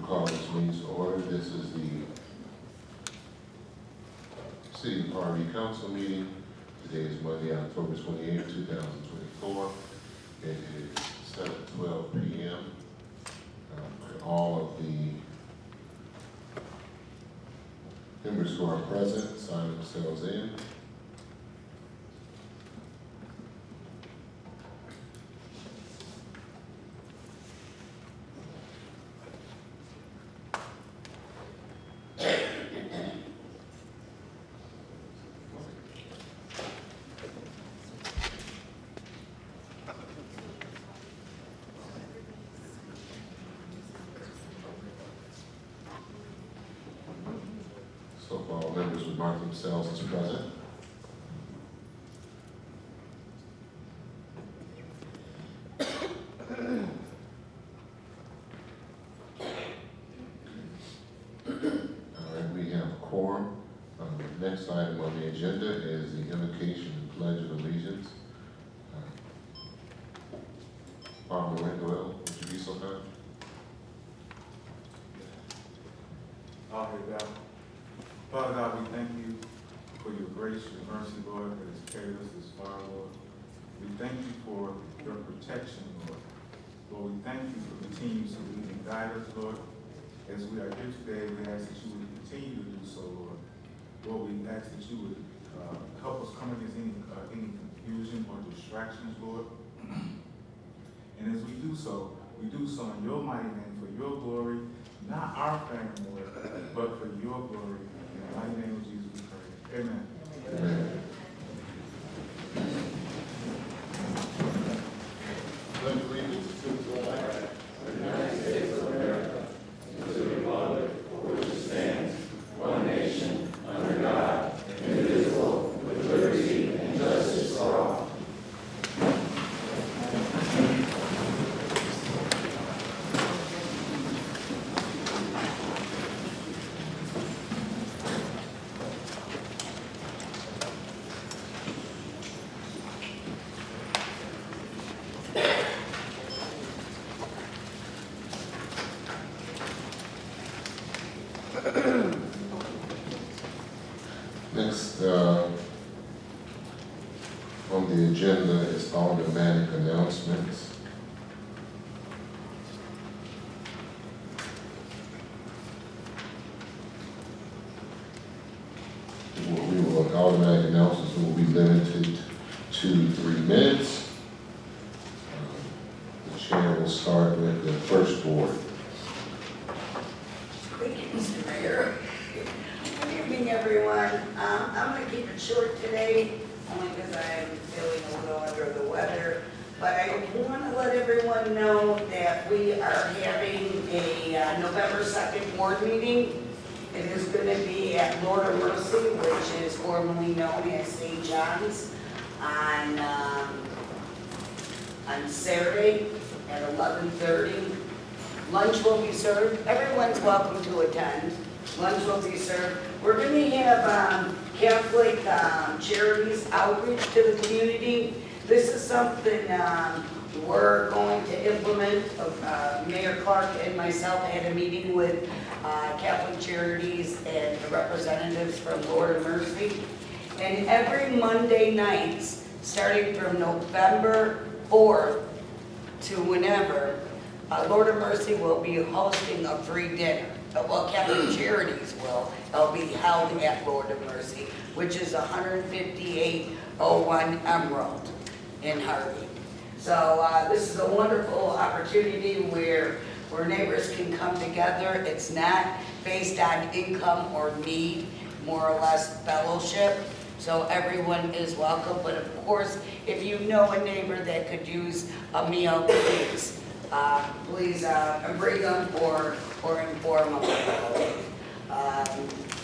call this meeting to order. This is the City of Harvey Council meeting. Today is Monday, October 28th, 2024. It is 7:12 p.m. All of the members who are present sign themselves in. So all members would mark themselves as present. All right, we have a quorum. The next item on the agenda is the invocation and pledge of allegiance. Barbara Wendell, would you be so kind? I'll hear that. Father God, we thank you for your grace, your mercy, Lord, that has carried us this far, Lord. We thank you for your protection, Lord. Lord, we thank you for continuing to lead and guide us, Lord. As we are here today, we ask that you would continue to do so, Lord. Lord, we ask that you would help us come against any confusion or distractions, Lord. And as we do so in your mighty name, for your glory, not our family, Lord, but for your glory. In the mighty name of Jesus we pray. Amen. Amen. Pledge allegiance to the flag of the United States of America, and to the republic for which it stands, one nation, under God, indivisible, with liberty and justice for all. Next on the agenda is automatic announcements. Automatic announcements will be limited to 3 minutes. The chair will start with the first board. Thank you, Mr. Mayor. Good evening, everyone. I'm going to keep it short today, only because I'm feeling a little under the weather. But I want to let everyone know that we are having a November 2nd board meeting. It is going to be at Lord of Mercy, which is formerly known as St. John's, on Saturday at 11:30. Lunch will be served. Everyone's welcome to attend. Lunch will be served. We're going to have Catholic Charities outreach to the community. This is something we're going to implement. Mayor Clark and myself had a meeting with Catholic Charities and the representatives from Lord of Mercy. And every Monday nights, starting from November 4th to whenever, Lord of Mercy will be hosting a free dinner. Well, Catholic Charities will. It'll be held at Lord of Mercy, which is 15801 Emerald in Harvey. So this is a wonderful opportunity where neighbors can come together. It's not based on income or need, more or less fellowship. So everyone is welcome. But of course, if you know a neighbor that could use a meal, please bring them or inform them about it.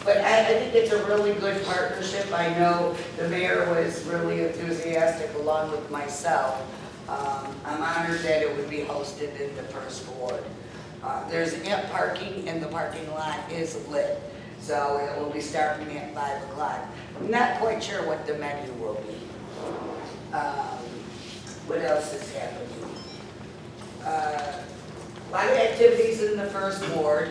But I think it's a really good partnership. I know the mayor was really enthusiastic along with myself. I'm honored that it would be hosted in the first ward. There's amp parking and the parking lot is lit. So it will be starting at 5 o'clock. I'm not quite sure what the menu will be. What else is happening? lot of activities in the first ward.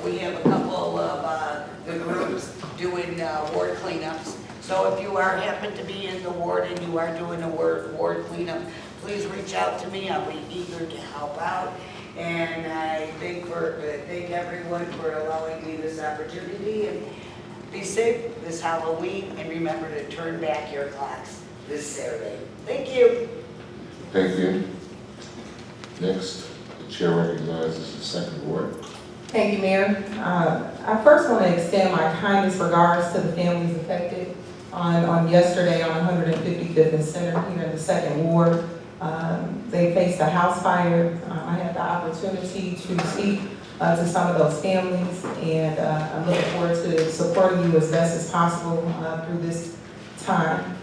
We have a couple of the groups doing ward cleanups. So if you happen to be in the ward and you are doing a ward cleanup, please reach out to me. I'll be eager to help out. And I thank everyone for allowing me this opportunity. And be safe this Halloween, and remember to turn back your clocks this Saturday. Thank you. Thank you. Next, the chair recognizes the second ward. Thank you, Mayor. I first want to extend my kindest regards to the families affected on yesterday on 155th and Center here in the second ward. They faced a house fire. I had the opportunity to speak to some of those families, and I'm looking forward to supporting you as best as possible through this time.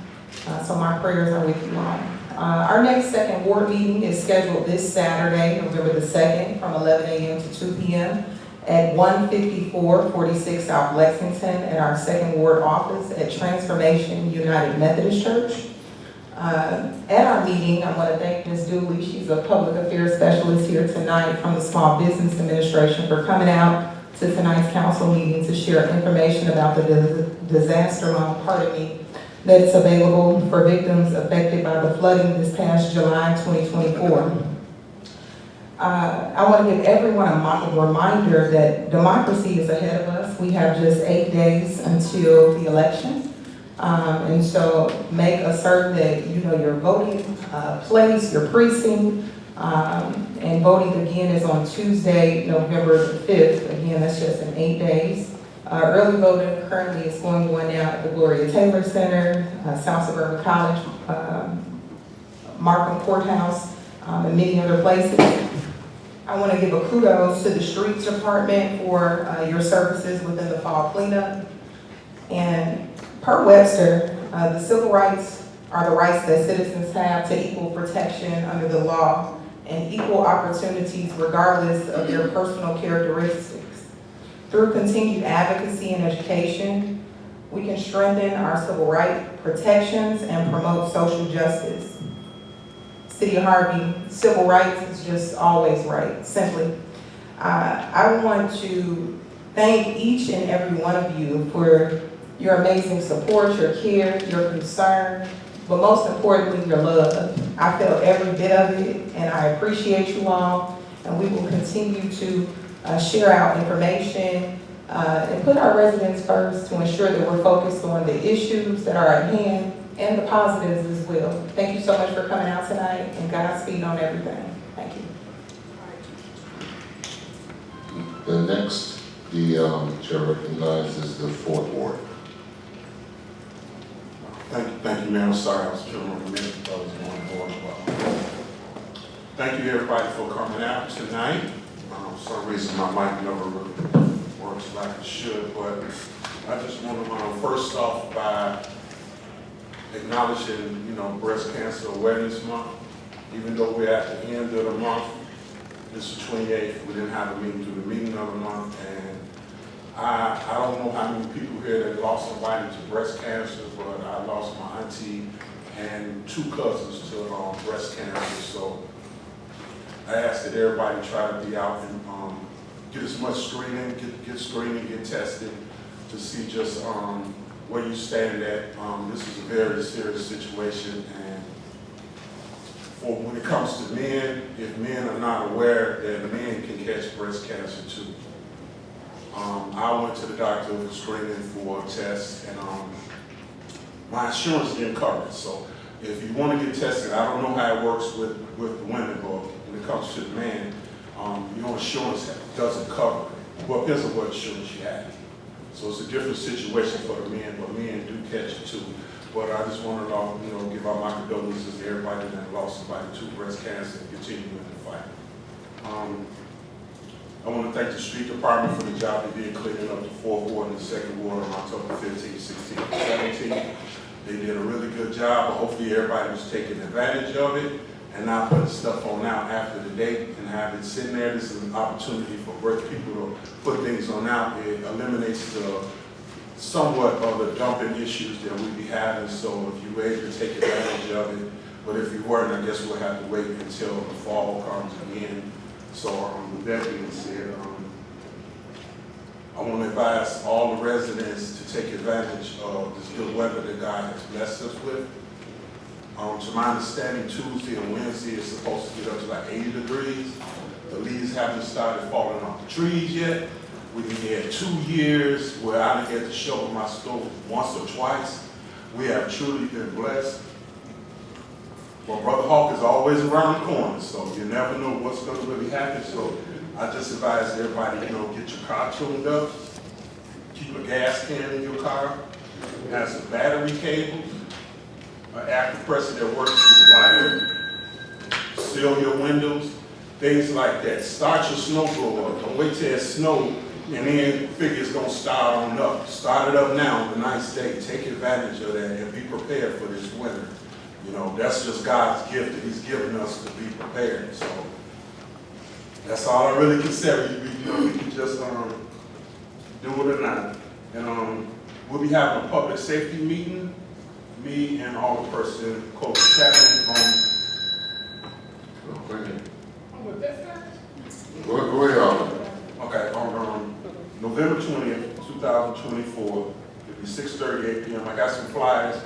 So my prayers are with you all. Our next second ward meeting is scheduled this Saturday, November the 2nd, from 11 a.m. to 2 p.m. at 15446 South Lexington at our second ward office at Transformation United Methodist Church. At our meeting, I want to thank Ms. Dooley. She's a public affairs specialist here tonight from the Small Business Administration for coming out to tonight's council meeting to share information about the disaster loan, that's available for victims affected by the flooding this past July 2024. I want to give everyone a reminder that democracy is ahead of us. We have just 8 days until the election. And so make certain that you know your voting place, your precinct, and voting again is on Tuesday, November the 5th. Again, that's just in 8 days. Early voting currently is going on now at the Gloria Taylor Center, South Suburban College, Markham Courthouse, and many other places. I want to give a kudos to the Streets Department for your services within the fall cleanup. And per Webster, the civil rights are the rights that citizens have to equal protection under the law and equal opportunities regardless of their personal characteristics. Through continued advocacy and education, we can strengthen our civil rights protections and promote social justice. City of Harvey, civil rights is just always right, simply. I want to thank each and every one of you for your amazing support, your care, your concern, but most importantly, your love. I felt every bit of it, and I appreciate you all, and we will continue to share out information and put our residents first to ensure that we're focused on the issues that are at hand and the positives as well. Thank you so much for coming out tonight, and Godspeed on everything. Thank you. The next, the chair recognizes the fourth ward. Thank you, Mayor. I'm sorry, I was trying to remember I was going on. Thank you, everybody, for coming out tonight. For some reason, my mic never really works like it should, but I just want to first off by acknowledging, Breast Cancer Awareness Month. Even though we're at the end of the month, this is the 28th, we didn't have a meeting through the meeting of the month, and I don't know how many people here that lost somebody to breast cancer, but I lost my auntie and 2 cousins to breast cancer. So I ask that everybody try to be out and get as much screening, get screening, get tested to see just where you stand at. This is a very serious situation, and for when it comes to men, if men are not aware that men can catch breast cancer too. I went to the doctor for screening for a test, and my insurance didn't cover it. So if you want to get tested, I don't know how it works with the women, but when it comes to the man, your insurance doesn't cover it. Well, depends on what insurance you have. So it's a different situation for the men, but men do catch it too. But I just want to, give out my condolences to everybody that lost somebody to breast cancer and continuing the fight. I want to thank the street department for the job they did cleaning up the 4th ward and the 2nd ward on October 15th, 16th, and 17th. They did a really good job, but hopefully everybody was taking advantage of it and not putting stuff on out after the date and have it sitting there. This is an opportunity for great people to put things on out. It eliminates the somewhat of the dumping issues that we be having, so if you were able to take advantage of it, but if you weren't, I guess we'll have to wait until the fall comes again So with that being said, I want to advise all the residents to take advantage of this good weather that God has blessed us with. To my understanding, Tuesday and Wednesday is supposed to get up to like 80 degrees. The leaves haven't started falling off the trees yet. We had 2 years where I didn't get to shovel my stove once or twice. We have truly been blessed. Well, Brother Hawk is always around the corner, so you never know what's going to really happen. So I just advise everybody, get your car tuned up, keep a gas can in your car, have some battery cables, an air compressor that works through the lighter, seal your windows, things like that. Start your snow blower. Don't wait till it snows and then figure it's going to start on up. Start it up now on a nice day. Take advantage of that and be prepared for this winter. That's just God's gift that He's given us to be prepared. So that's all I really can say. We can just do it or not. And we'll be having a public safety meeting. Me and all the person, Coach Chapman, Go ahead. okay, on November 20th, 2024, it'll be 6:30, 8 p.m. I got some flyers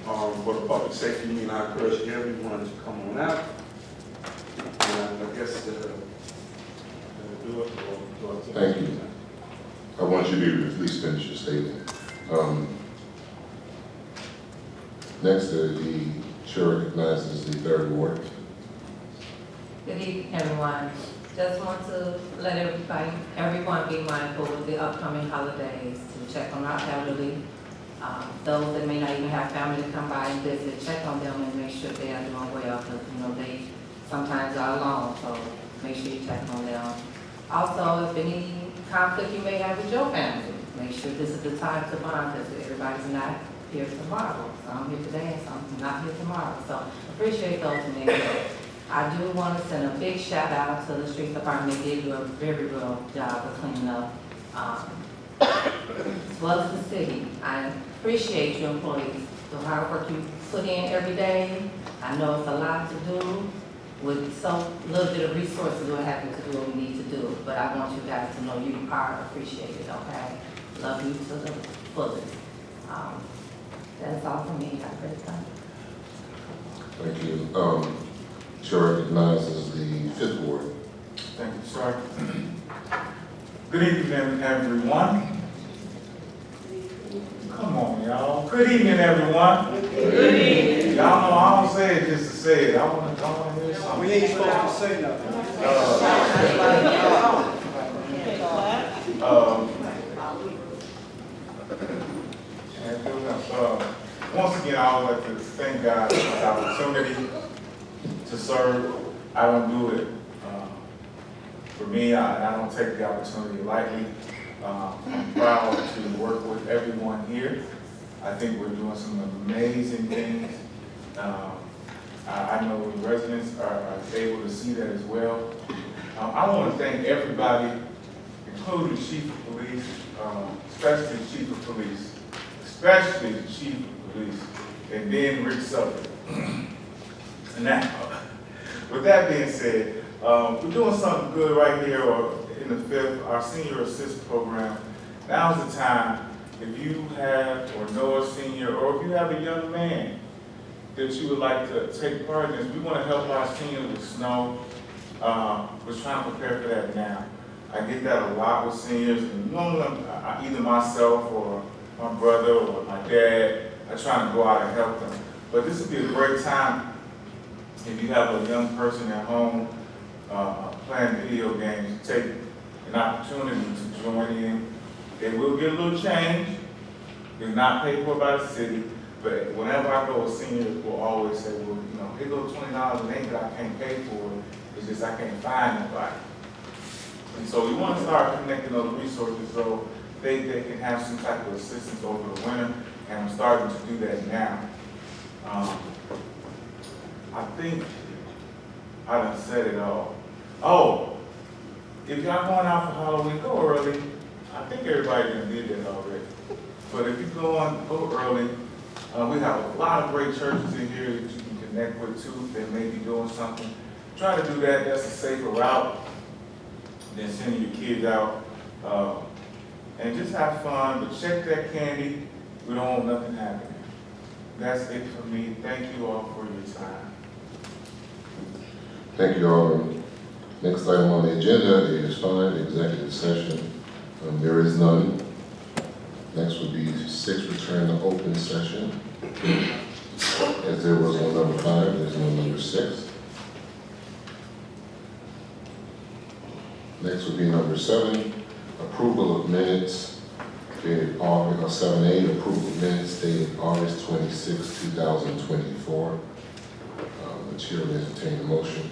for the public safety meeting. I encourage everyone to come on out. And I guess do it. Thank you. I want you to at least finish your statement. Next, the chair recognizes the third ward. Good evening, everyone. Just want to let everyone be mindful with the upcoming holidays to check on our elderly. Those that may not even have family to come by and visit, check on them and make sure they are doing well, because they sometimes are alone, so make sure you check on them. Also, if any conflict you may have with your family, make sure this is the time to bond, because everybody's not here tomorrow. Some here today and some not here tomorrow. So appreciate those neighbors. I do want to send a big shout out to the street department. They did do a very well job of cleaning up, as well as the city. I appreciate you employees, the hard work you put in every day. I know it's a lot to do. With so little bit of resources, we're happy to do what we need to do. But I want you guys to know you are appreciated, okay? Love you to the fullest. That's all for me. Have a great time. Thank you. Chair recognizes the fifth ward. Thank you, sir. Good evening, everyone. Come on, y'all. Good evening, everyone. Good evening. Y'all know I don't say it just to say it. I want to hear something. We ain't supposed to say nothing. Once again, I would like to thank God for this opportunity to serve. I don't do it for me. I don't take the opportunity lightly. I'm proud to work with everyone here. I think we're doing some amazing things. I know the residents are able to see that as well. I want to thank everybody, including the Chief of Police, especially the Chief of Police, especially the Chief of Police, and then Rick Sutherland. Now, with that being said, we're doing something good right here in the fifth, our Senior Assist Program. Now's the time, if you have or know a senior, or if you have a young man that you would like to take part in this, we want to help our seniors with snow. We're trying to prepare for that now. I get that a lot with seniors, and normally either myself or my brother or my dad, I try to go out and help them. But this would be a great time if you have a young person at home playing video games, take an opportunity to join in. They will get a little change. They're not paid for by the city, but whenever I go, seniors will always say, well, here goes $20 and ain't that I can't pay for it. It's just I can't find nobody. And so we want to start connecting those resources so they can have some type of assistance over the winter, and I'm starting to do that now. I think I done said it all. Oh, if y'all going out for Halloween, go early. I think everybody done did that already. But if you go early, we have a lot of great churches in here that you can connect with too. They may be doing something. Try to do that. That's a safer route. then sending your kids out, and just have fun, but check that candy. We don't want nothing happening. That's it for me. Thank you all for your time. Thank you all. Next item on the agenda is 5, executive session. There is none. Next would be 6, return to open session. As there was on number 5, there's no number 6. Next would be number 7, approval of minutes dated August, 7A, approval of minutes dated August 26, 2024. The chair will entertain a motion.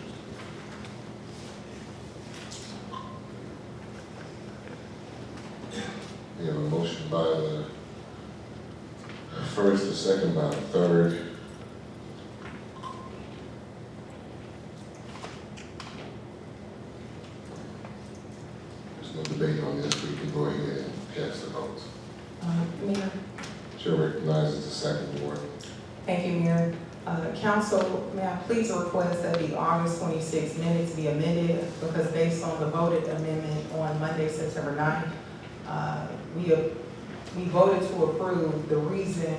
We have a motion by the first, a second by the third. There's no debate on this. We can go ahead and cast the votes. Mayor. Chair recognizes the second ward. Thank you, Mayor. Council, may I please request that the August 26 minutes be amended, because based on the voted amendment on Monday, September 9th, we voted to approve the reason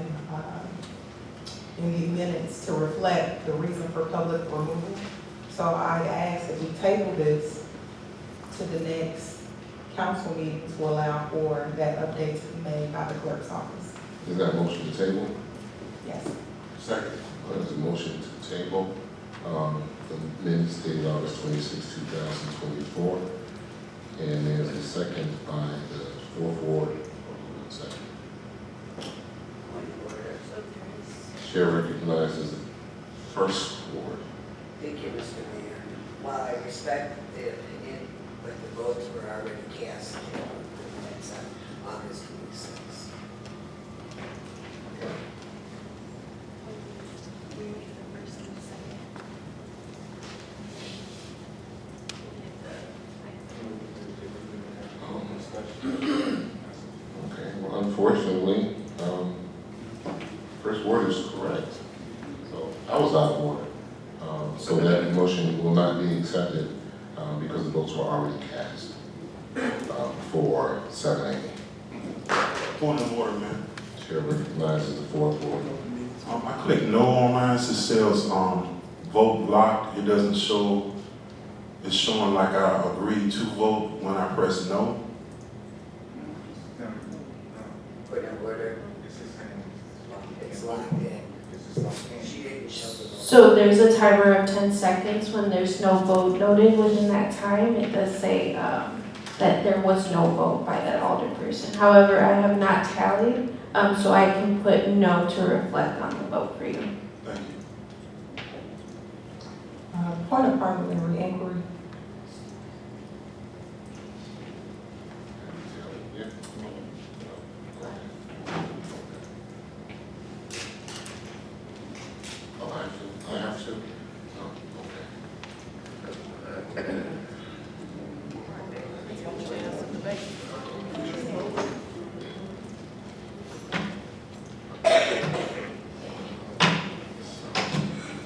in the minutes to reflect the reason for public removal. So I ask that we table this to the next council meeting to allow for that update to be made by the clerk's office. Is that motion to table? Yes. Second. There's a motion to table the minutes dated August 26, 2024. And there's a second by the 4th ward. Hold on a second. Chair recognizes the 1st ward. Thank you, Mr. Mayor. While I respect the opinion, but the votes were already cast, that's on August 26th. Okay, well, unfortunately, 1st ward is correct. So I was out of order. So that motion will not be accepted because the votes were already cast for 7A. Point of order, man. Chair recognizes the 4th ward. I clicked no on mine. It says vote blocked. It doesn't show. It's showing like I agreed to vote when I press no. Put in order, it's locked in. She didn't show the vote. So there's a timer of 10 seconds. When there's no vote noted within that time, it does say that there was no vote by that alderperson. However, I have not tallied, so I can put no to reflect on the vote for you. Thank you. Point of parliamentary inquiry. Yeah. Oh, I have to? Oh, okay.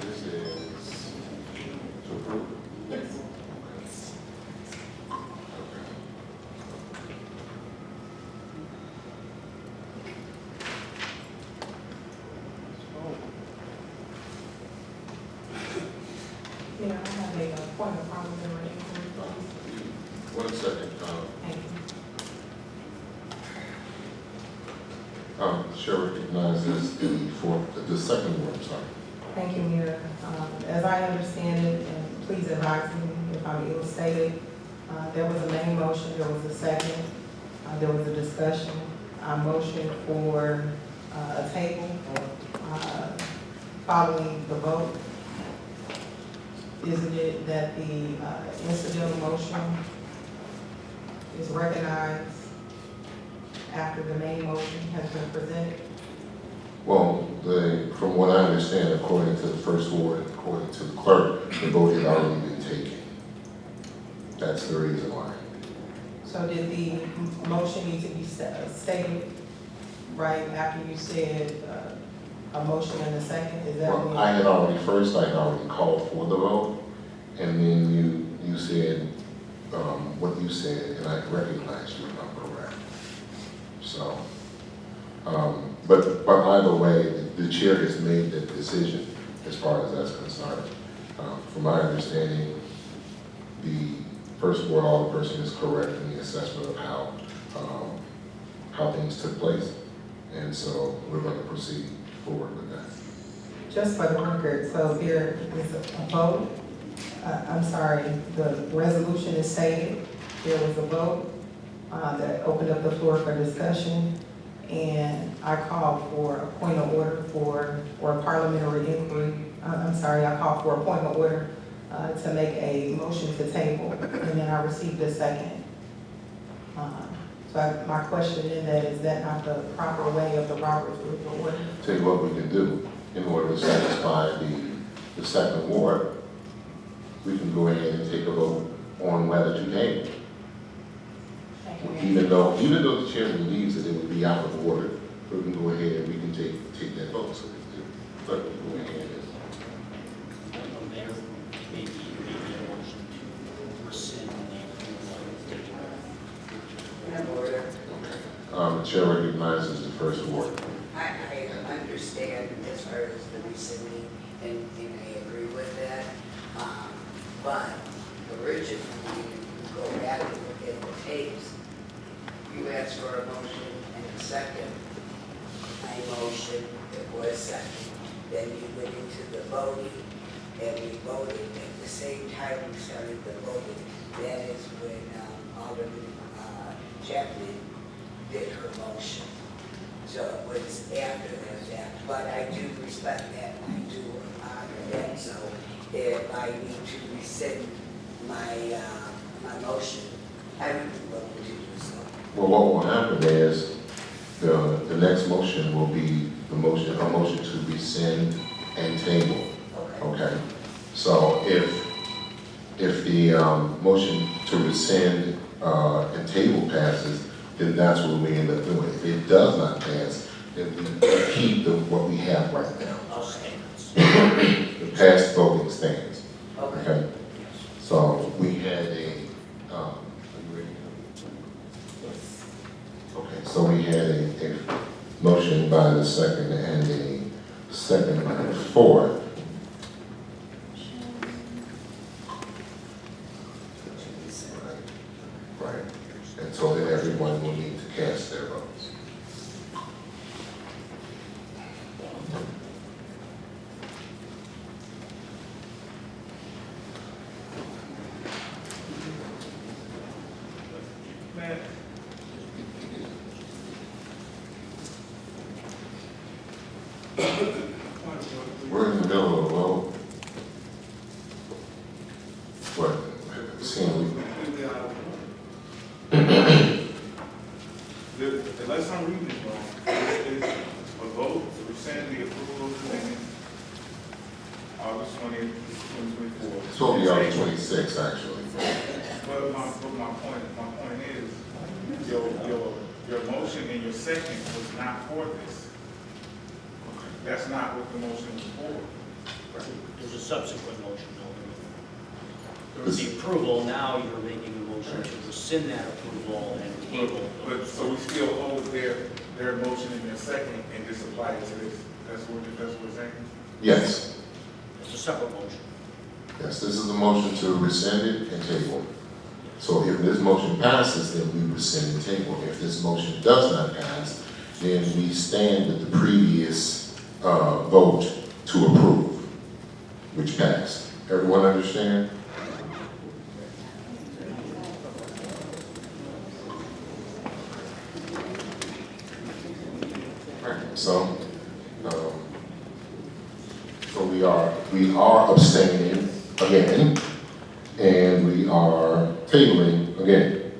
This is to approve? Yes. Okay. Mayor, I have a point of parliamentary inquiry, please. 1 second. Thank you. Chair recognizes the second ward, sorry. Thank you, Mayor. As I understand it, and please advise me if I'm ill-stated, there was a main motion, there was a second, there was a discussion. I motioned for a table following the vote. Isn't it that the incidental motion is recognized after the main motion has been presented? Well, from what I understand, according to the 1st ward, according to the clerk, the vote had already been taken. That's the reason why. So did the motion need to be stated right after you said a motion and a second? Is that Well, what I had already called for the vote, and then you said what you said, and I recognize you, if I'm correct. So, but either way, the chair has made that decision as far as that's concerned. From my understanding, the first ward alderperson is correct in the assessment of how things took place. And so we're going to proceed forward with that. Just for the record, so there is a vote. I'm sorry, the resolution is stated. There was a vote that opened up the floor for discussion. And I called for a point of order or a parliamentary inquiry. I called for a point of order to make a motion to table, and then I received a second. My question in that, is that not the proper way of the Robert's Rules of Order? Tell you what we can do, in order to satisfy the second ward, we can go ahead and take a vote on whether to table. Even though the chairman believes that it would be out of order, we can go ahead and we can take that vote. So the clerk will go ahead and. I don't know, Mayor, maybe a motion to rescind the approval of the The chair recognizes the first ward. I understand as far as the rescinding, and I agree with that. But originally, when you go back and look at the tapes, you asked for a motion and a second. My motion, it was second. Then you went into the voting, and we voted at the same time we started the voting. That is when Alderman Chapman did her motion. So it was after that, but I do respect that, I do honor that. So if I need to rescind my motion, I would be willing to do so. Well, what will happen is the next motion will be a motion to rescind and table. Okay. So if the motion to rescind and table passes, then that's what we end up doing. If it does not pass, then we keep what we have right now. I'll stand. The past voting stands. Okay. Okay. So we had a. Are you ready? Okay. So we had a motion by the second and a second by the fourth. Right. And so then everyone will need to cast their votes. We're in the middle of a vote. What? Unless I'm reading it wrong, it's a vote to rescind the approval of the minutes, August 20th, 2024. It's supposed to be August 26, actually. But my point is, your motion and your second was not for this. That's not what the motion was for. There's a subsequent motion, no? There was the approval, now you're making a motion to rescind that approval and table. But so we still hold their motion and their second and just apply it to this. That's what we're saying? Yes. It's a separate motion. Yes, this is a motion to rescind it and table. So if this motion passes, then we rescind and table. If this motion does not pass, then we stand with the previous vote to approve, which passed. Everyone understand? So we are abstaining again, and we are tabling again.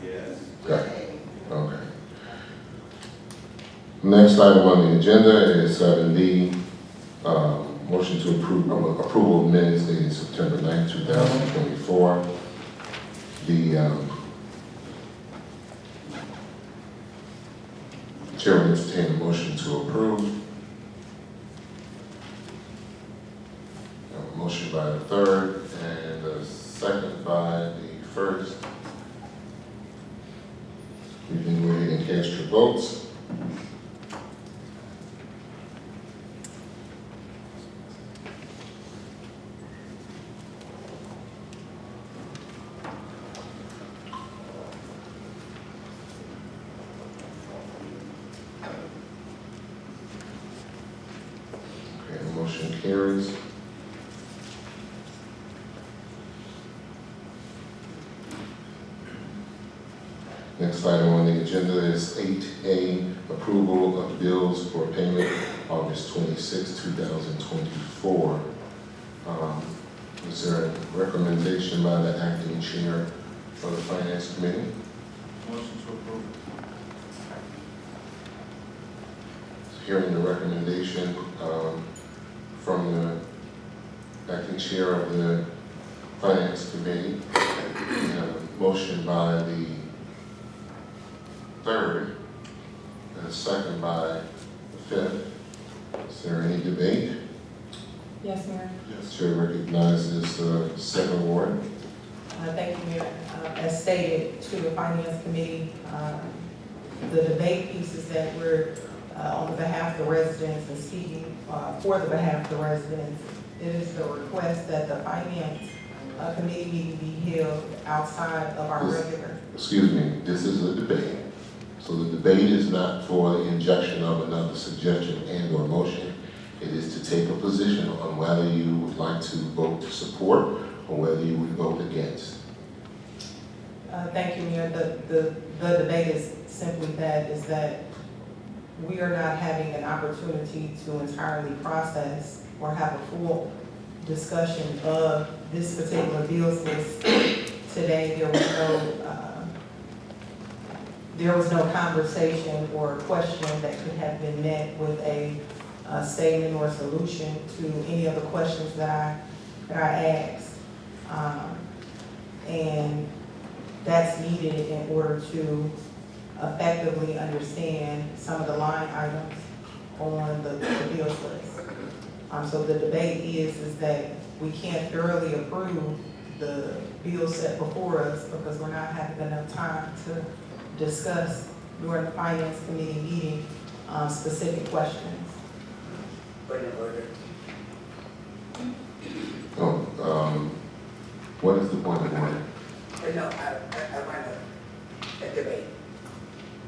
Yes. Okay. Next item on the agenda is 7B, motion to approval of minutes dated September 9, 2024. The chair will entertain a motion to approve. A motion by the third and a second by the first. You can go ahead and cast your votes. Okay, the motion carries. Next item on the agenda is 8A, approval of bills for payment August 26, 2024. Is there a recommendation by the acting chair for the finance committee? Motion to approve. Hearing the recommendation from the acting chair of the finance committee, and a motion by the third, and a second by the fifth. Is there any debate? Yes, Mayor. Yes. Chair recognizes the second ward. Thank you, Mayor. As stated to the Finance Committee, the debate pieces that we're on behalf of the residents and speaking for the behalf of the residents, it is the request that the Finance Committee meeting be held outside of our regular. Excuse me, this is a debate. So the debate is not for the injection of another suggestion and or motion. It is to take a position on whether you would like to vote to support or whether you would vote against. Thank you, Mayor. The debate is simply that, is that we are not having an opportunity to entirely process or have a full discussion of this particular bills list today. There was no conversation or question that could have been met with a statement or solution to any of the questions that I asked. And that's needed in order to effectively understand some of the line items on the bills list. So the debate is that we can't thoroughly approve the bill set before us because we're not having enough time to discuss during the Finance Committee meeting specific questions. Point of order. What is the point of order? No, I want a debate.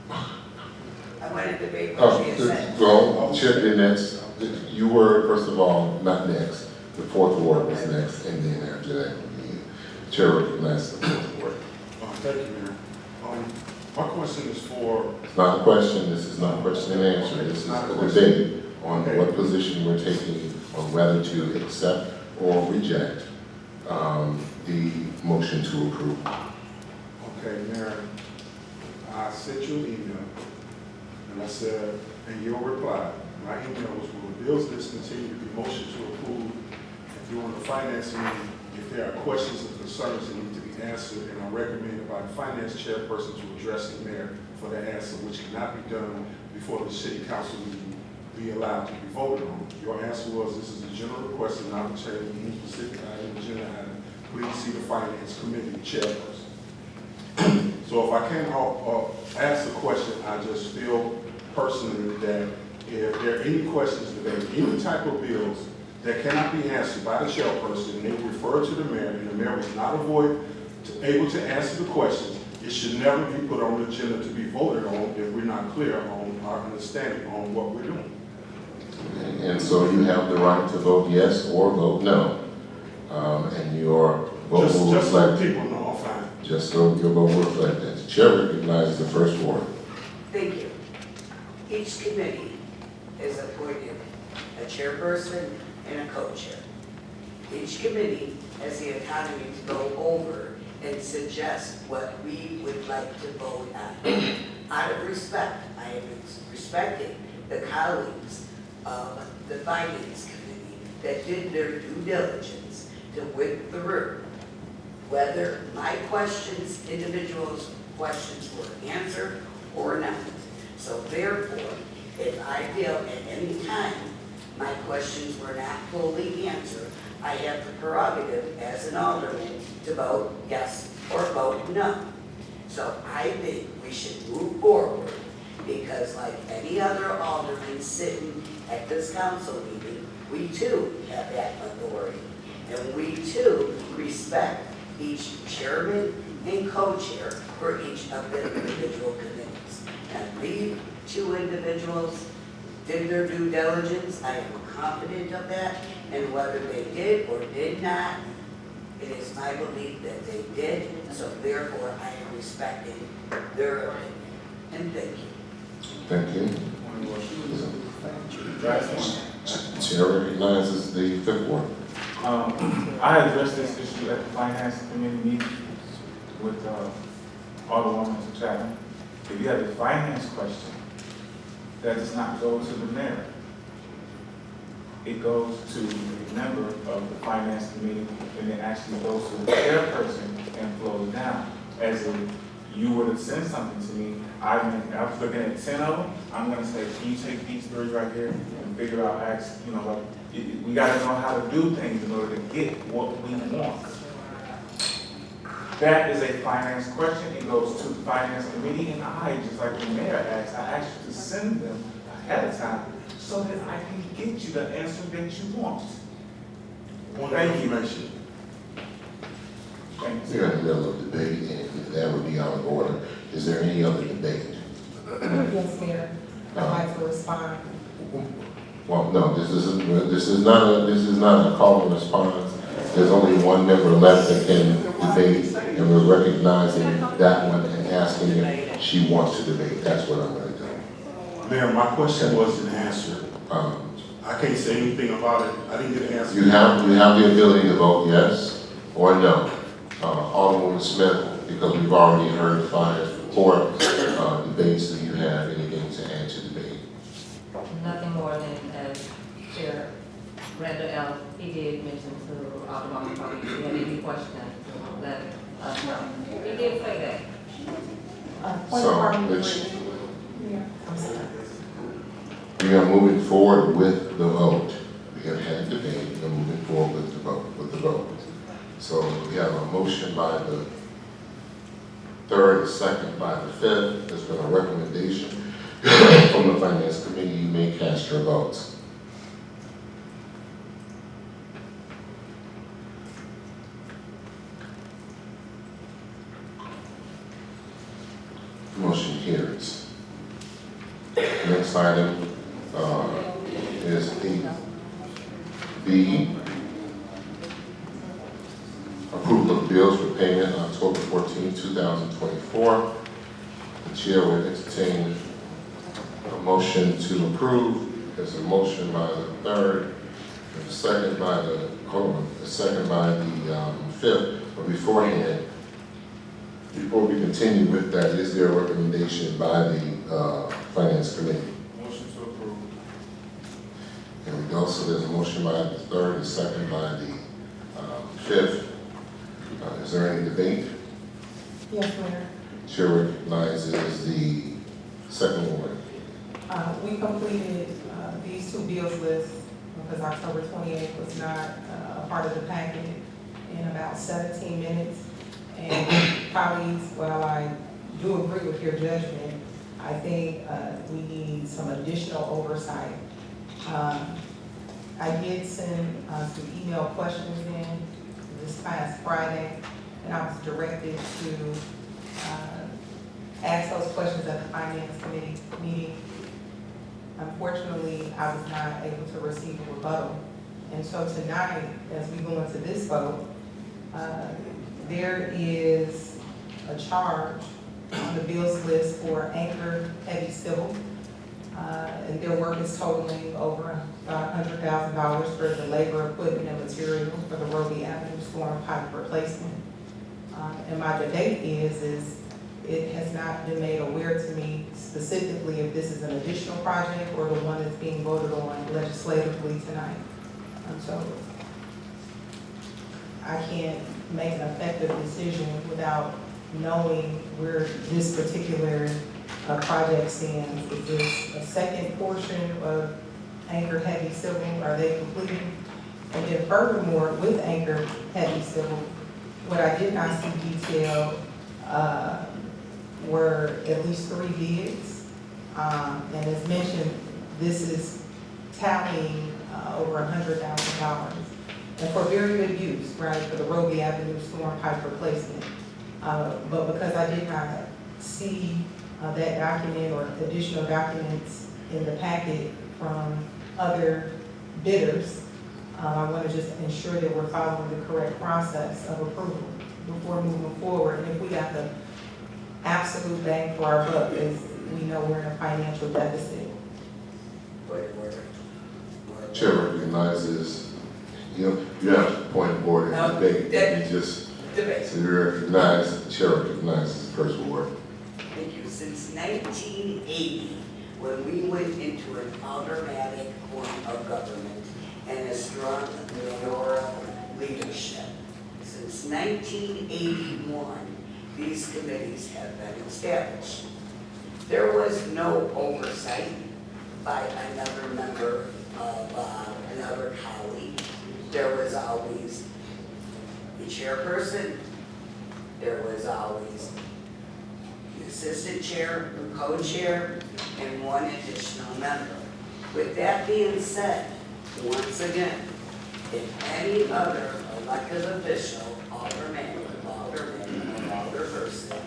I want a debate what she has said. Well, Chip, you're next. You were, first of all, not next. The fourth ward was next, and then after that, the chair recognizes the fourth ward. Thank you, Mayor. My question is for, It's not a question, this is not a question and answer, this is a debate on what position we're taking on whether to accept or reject the motion to approve. okay, Mayor, I sent you an email, and I said, in your reply, my email was, will the bills list continue to be motion to approve during the finance meeting if there are questions and concerns that need to be answered, and I recommend by the finance chairperson to address the mayor for the answer, which cannot be done before the city council meeting be allowed to be voted on. Your answer was, this is a general request and not pertaining to any specific item, agenda item. Please see the finance committee chairperson. So if I can ask a question, I just feel personally that if there are any questions today, any type of bills that cannot be answered by the chairperson, and they refer to the mayor, and the mayor is not able to answer the questions, it should never be put on the agenda to be voted on if we're not clear on our understanding on what we're doing. And so you have the right to vote yes or vote no. And your vote will Just so reflect, people know, I'm fine. just so your vote will reflect that. The chair recognizes the first ward. Thank you. Each committee is appointed a chairperson and a co-chair. Each committee has the autonomy to go over and suggest what we would like to vote on. Out of respect, I am respecting the colleagues of the Finance Committee that did their due diligence to went through whether my questions, individuals' questions were answered or not. So therefore, if I feel at any time my questions were not fully answered, I have the prerogative as an alderman to vote yes or vote no. So I think we should move forward, because like any other alderman sitting at this council meeting, we too have that authority. And we too respect each chairman and co-chair for each of the individual committees. And these two individuals did their due diligence, I am confident of that, and whether they did or did not, it is my belief that they did, so therefore I am respecting their opinion. And thank you. Thank you. Chair recognizes the fifth ward. I addressed this issue at the finance committee meeting with Alderwoman Chapman. If you have a finance question, that does not go to the mayor. It goes to a member of the finance committee, and it actually goes to the chairperson and flows down. As if you would have sent something to me, I was looking at 10 of them, I'm gonna say, can you take these three right here and figure out, we gotta know how to do things in order to get what we want. That is a finance question, it goes to the finance committee, and I, just like the mayor asked, I asked you to send them ahead of time so that I can get you the answer that you want. Thank you. Thank you. We're in the middle of debate, and that would be out of order. Is there any other debate? Yes, Mayor, I'd like to respond. Well, no, this is not a call and response. There's only one member left that can debate, and we're recognizing that one and asking if she wants to debate. That's what I'm going to do. Mayor, my question wasn't answered. I can't say anything about it. I didn't get an answer. You have the ability to vote yes or no. Alderwoman Smith, because we've already heard 4 debates, that you have anything to add to debate. Nothing more than as Chair Randall L. He did mention to Alderman Bobby, if you had any questions, let us know. He did say that. Point So, of order. which- Yeah, I'm sorry. We are moving forward with the vote. We have had debate, we're moving forward with the vote. So we have a motion by the third, a second by the fifth. There's been a recommendation from the finance committee. You may cast your votes. Motion carries. Next item is 8B, approval of bills for payment October 14, 2024. The chair will entertain a motion to approve. There's a motion by the third, and a second by the fifth. But beforehand, before we continue with that, is there a recommendation by the finance committee? Motion to approve. There we go. So there's a motion by the third, a second by the fifth. Is there any debate? Yes, Mayor. Chair recognizes the second one. We completed these 2 bills lists because October 28th was not a part of the packet in about 17 minutes. And colleagues, while I do agree with your judgment, I think we need some additional oversight. I did send some email questions in this past Friday, and I was directed to ask those questions at the Finance Committee meeting. Unfortunately, I was not able to receive a rebuttal. And so tonight, as we go into this vote, there is a charge on the bills list for Anchor Heavy Civil. And their work is totaling over about $100,000 for the labor, equipment, and material for the Robey Avenue storm pipe replacement. And my debate is it has not been made aware to me specifically if this is an additional project or the one that's being voted on legislatively tonight. So I can't make an effective decision without knowing where this particular project stands. Is this a second portion of Anchor Heavy Civil? Are they completing? And then furthermore, with Anchor Heavy Civil, what I did not see detailed were at least 3 bids. And as mentioned, this is tallying over $100,000. And for very good use, right, for the Roby Avenue storm pipe replacement. But because I did not see that document or additional documents in the packet from other bidders, I want to just ensure that we're following the correct process of approval before moving forward. And if we got the absolute bang for our buck, as we know we're in a financial deficit. Chair recognizes, you have a point of order in debate. You just, Debate. so you recognize, the chair recognizes the first word. Thank you. Since 1980, when we went into an automatic form of government and a strong mayoral leadership, since 1981, these committees have been established. There was no oversight by another member of another colleague. There was always the chairperson. There was always the assistant chair, the co-chair, and one additional member. With that being said, once again, if any other elected official, alderman, or alderperson,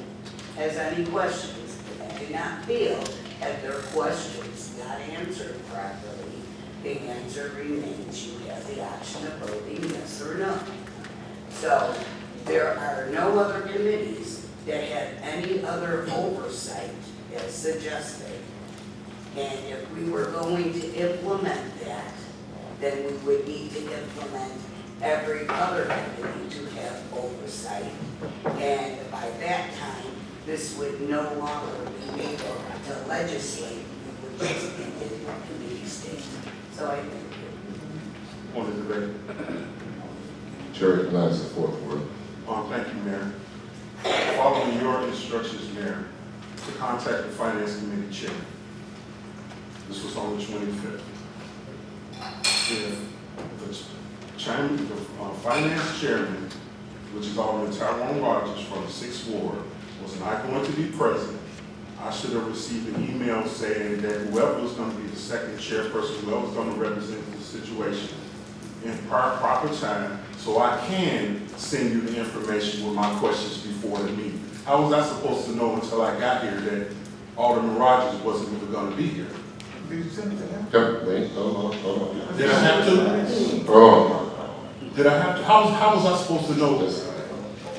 has any questions, and they do not feel that their questions got answered properly, the answer remains you have the option of voting yes or no. So there are no other committees that have any other oversight as suggested. And if we were going to implement that, then we would need to implement every other committee to have oversight. And by that time, this would no longer be able to legislate, we would just be in a committee state. So I thank you. On the debate. Chair recognizes the fourth word. Thank you, Mayor. Following your instructions, Mayor, to contact the Finance Committee Chair. This was on the 25th. If the chairman, the Finance Chairman, which is Alderman Tyrone Rogers from the 6th Ward, was not going to be present, I should have received an email saying that whoever was going to be the second chairperson, whoever was going to represent the situation in proper time, so I can send you the information with my questions before the meeting. How was I supposed to know until I got here that Alderman Rogers wasn't even going to be here? Did you send it to him? Wait, hold on. Did I have to? Hold on. Did I have to? How was I supposed to know this?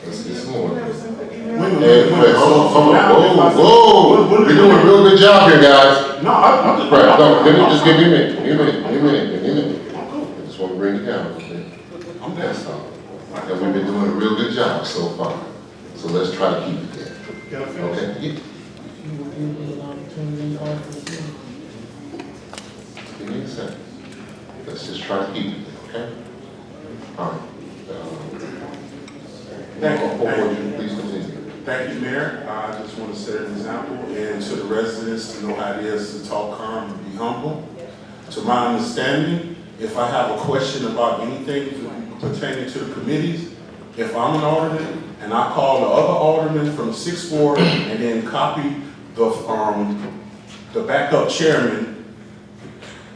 It's more. You never sent the email? Wait a Hey, minute. wait, hold now if I on. say- Whoa. What- We're doing a real good job here, guys. No, I'm just. Right, no, give me, just give me a minute, give me a minute. I just want to bring it down, okay? I'm That's done. all. And we've been doing a real good job so far. So let's try to keep it there, Can I finish? okay? Yeah. Give me a second. Let's just try to keep it there, okay? All right. Thank you. Please continue. Thank you, Mayor. I just want to set an example and to the residents to know how it is to talk calm and be humble. To my understanding, if I have a question about anything pertaining to the committees, if I'm an alderman and I call the other alderman from the 6th Ward and then copy the backup chairman,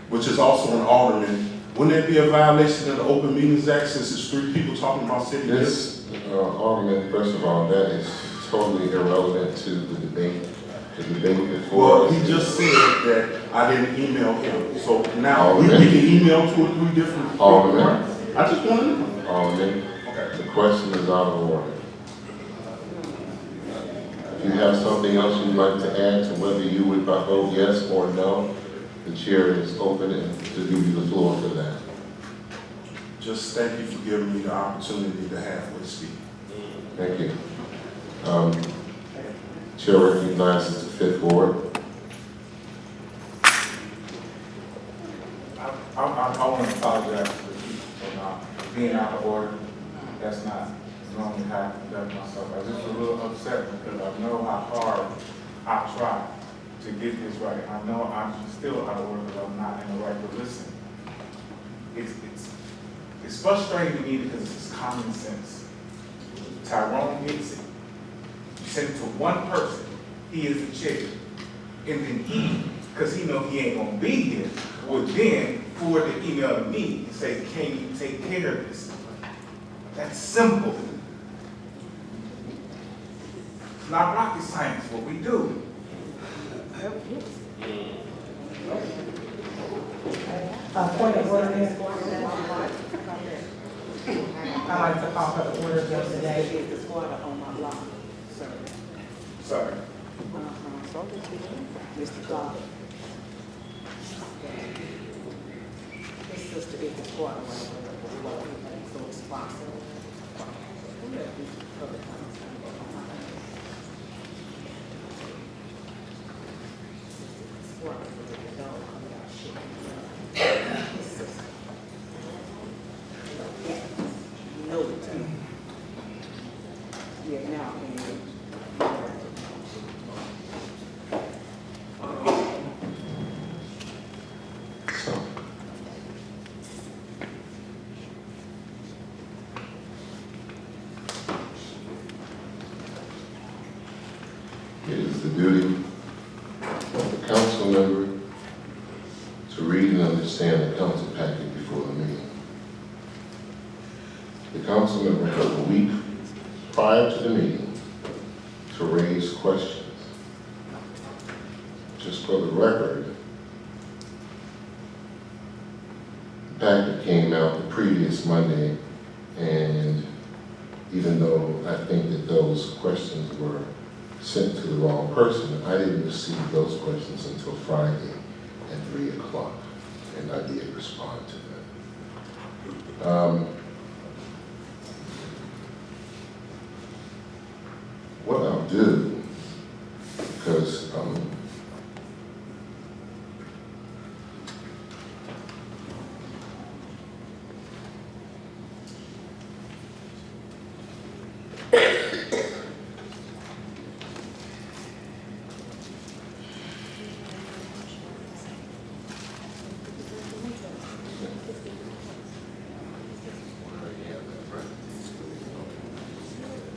which is also an alderman, wouldn't that be a violation of the Open Meetings Act since it's 3 people talking about city business? This, Alderman, first of all, that is totally irrelevant to the debate. The debate before. Well, he just said that I didn't email him, so now we Alderman. can email 2 or 3 different. Alderman. I just want to know. Alderman, Okay. the question is out of order. If you have something else you'd like to add to whether you would vote yes or no, the chair is open to give you the floor for that. Just thank you for giving me the opportunity to halfway speak. Thank you. Chair recognizes the 5th Ward. I want to apologize to the people for not being out of order. That's not normally how I conduct myself. I was just a little upset because I know how hard I try to get this right. I know I'm still out of order because I'm not in the right, but listen, it's frustrating to me because it's common sense. Tyrone gets it. You send it to one person, he is the chair. And then he, because he know he ain't gonna be here, would then forward the email to me and say, can you take care of this? That's simple. It's not rocket science, what we do. Point of order, Ms. I'd like to call for the order of today. Sorry. Mr. Clark. His sister is the squad, so it's sponsored. No, yeah, now, So, it is the duty of the council member to read and understand the council packet before the meeting. The council member has a week prior to the meeting to raise questions. Just for the record, the packet came out the previous Monday, and even though I think that those questions were sent to the wrong person, I didn't receive those questions until Friday at 3 o'clock, and I did respond to that. What I'll do, because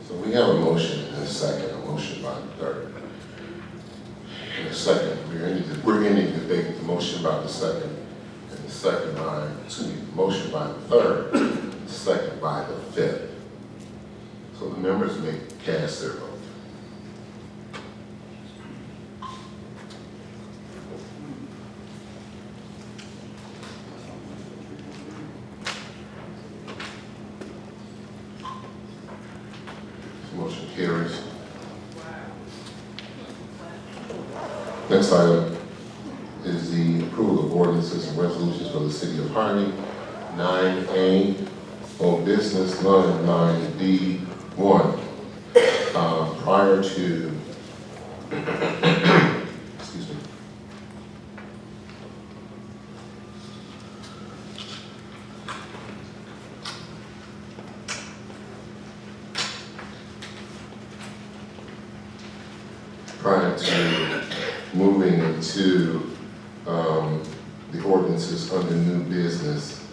so we have a motion and a second, a motion by the third. In a second, we're ending the debate, the motion by the second, and the second by, excuse me, the motion by the third, the second by the fifth. So the members may cast their vote. Motion carries. Next item is the approval of ordinances and resolutions for the city of Harvey. 9A, old business, 9B1. Prior to, excuse me. Prior to moving into the ordinances under new business,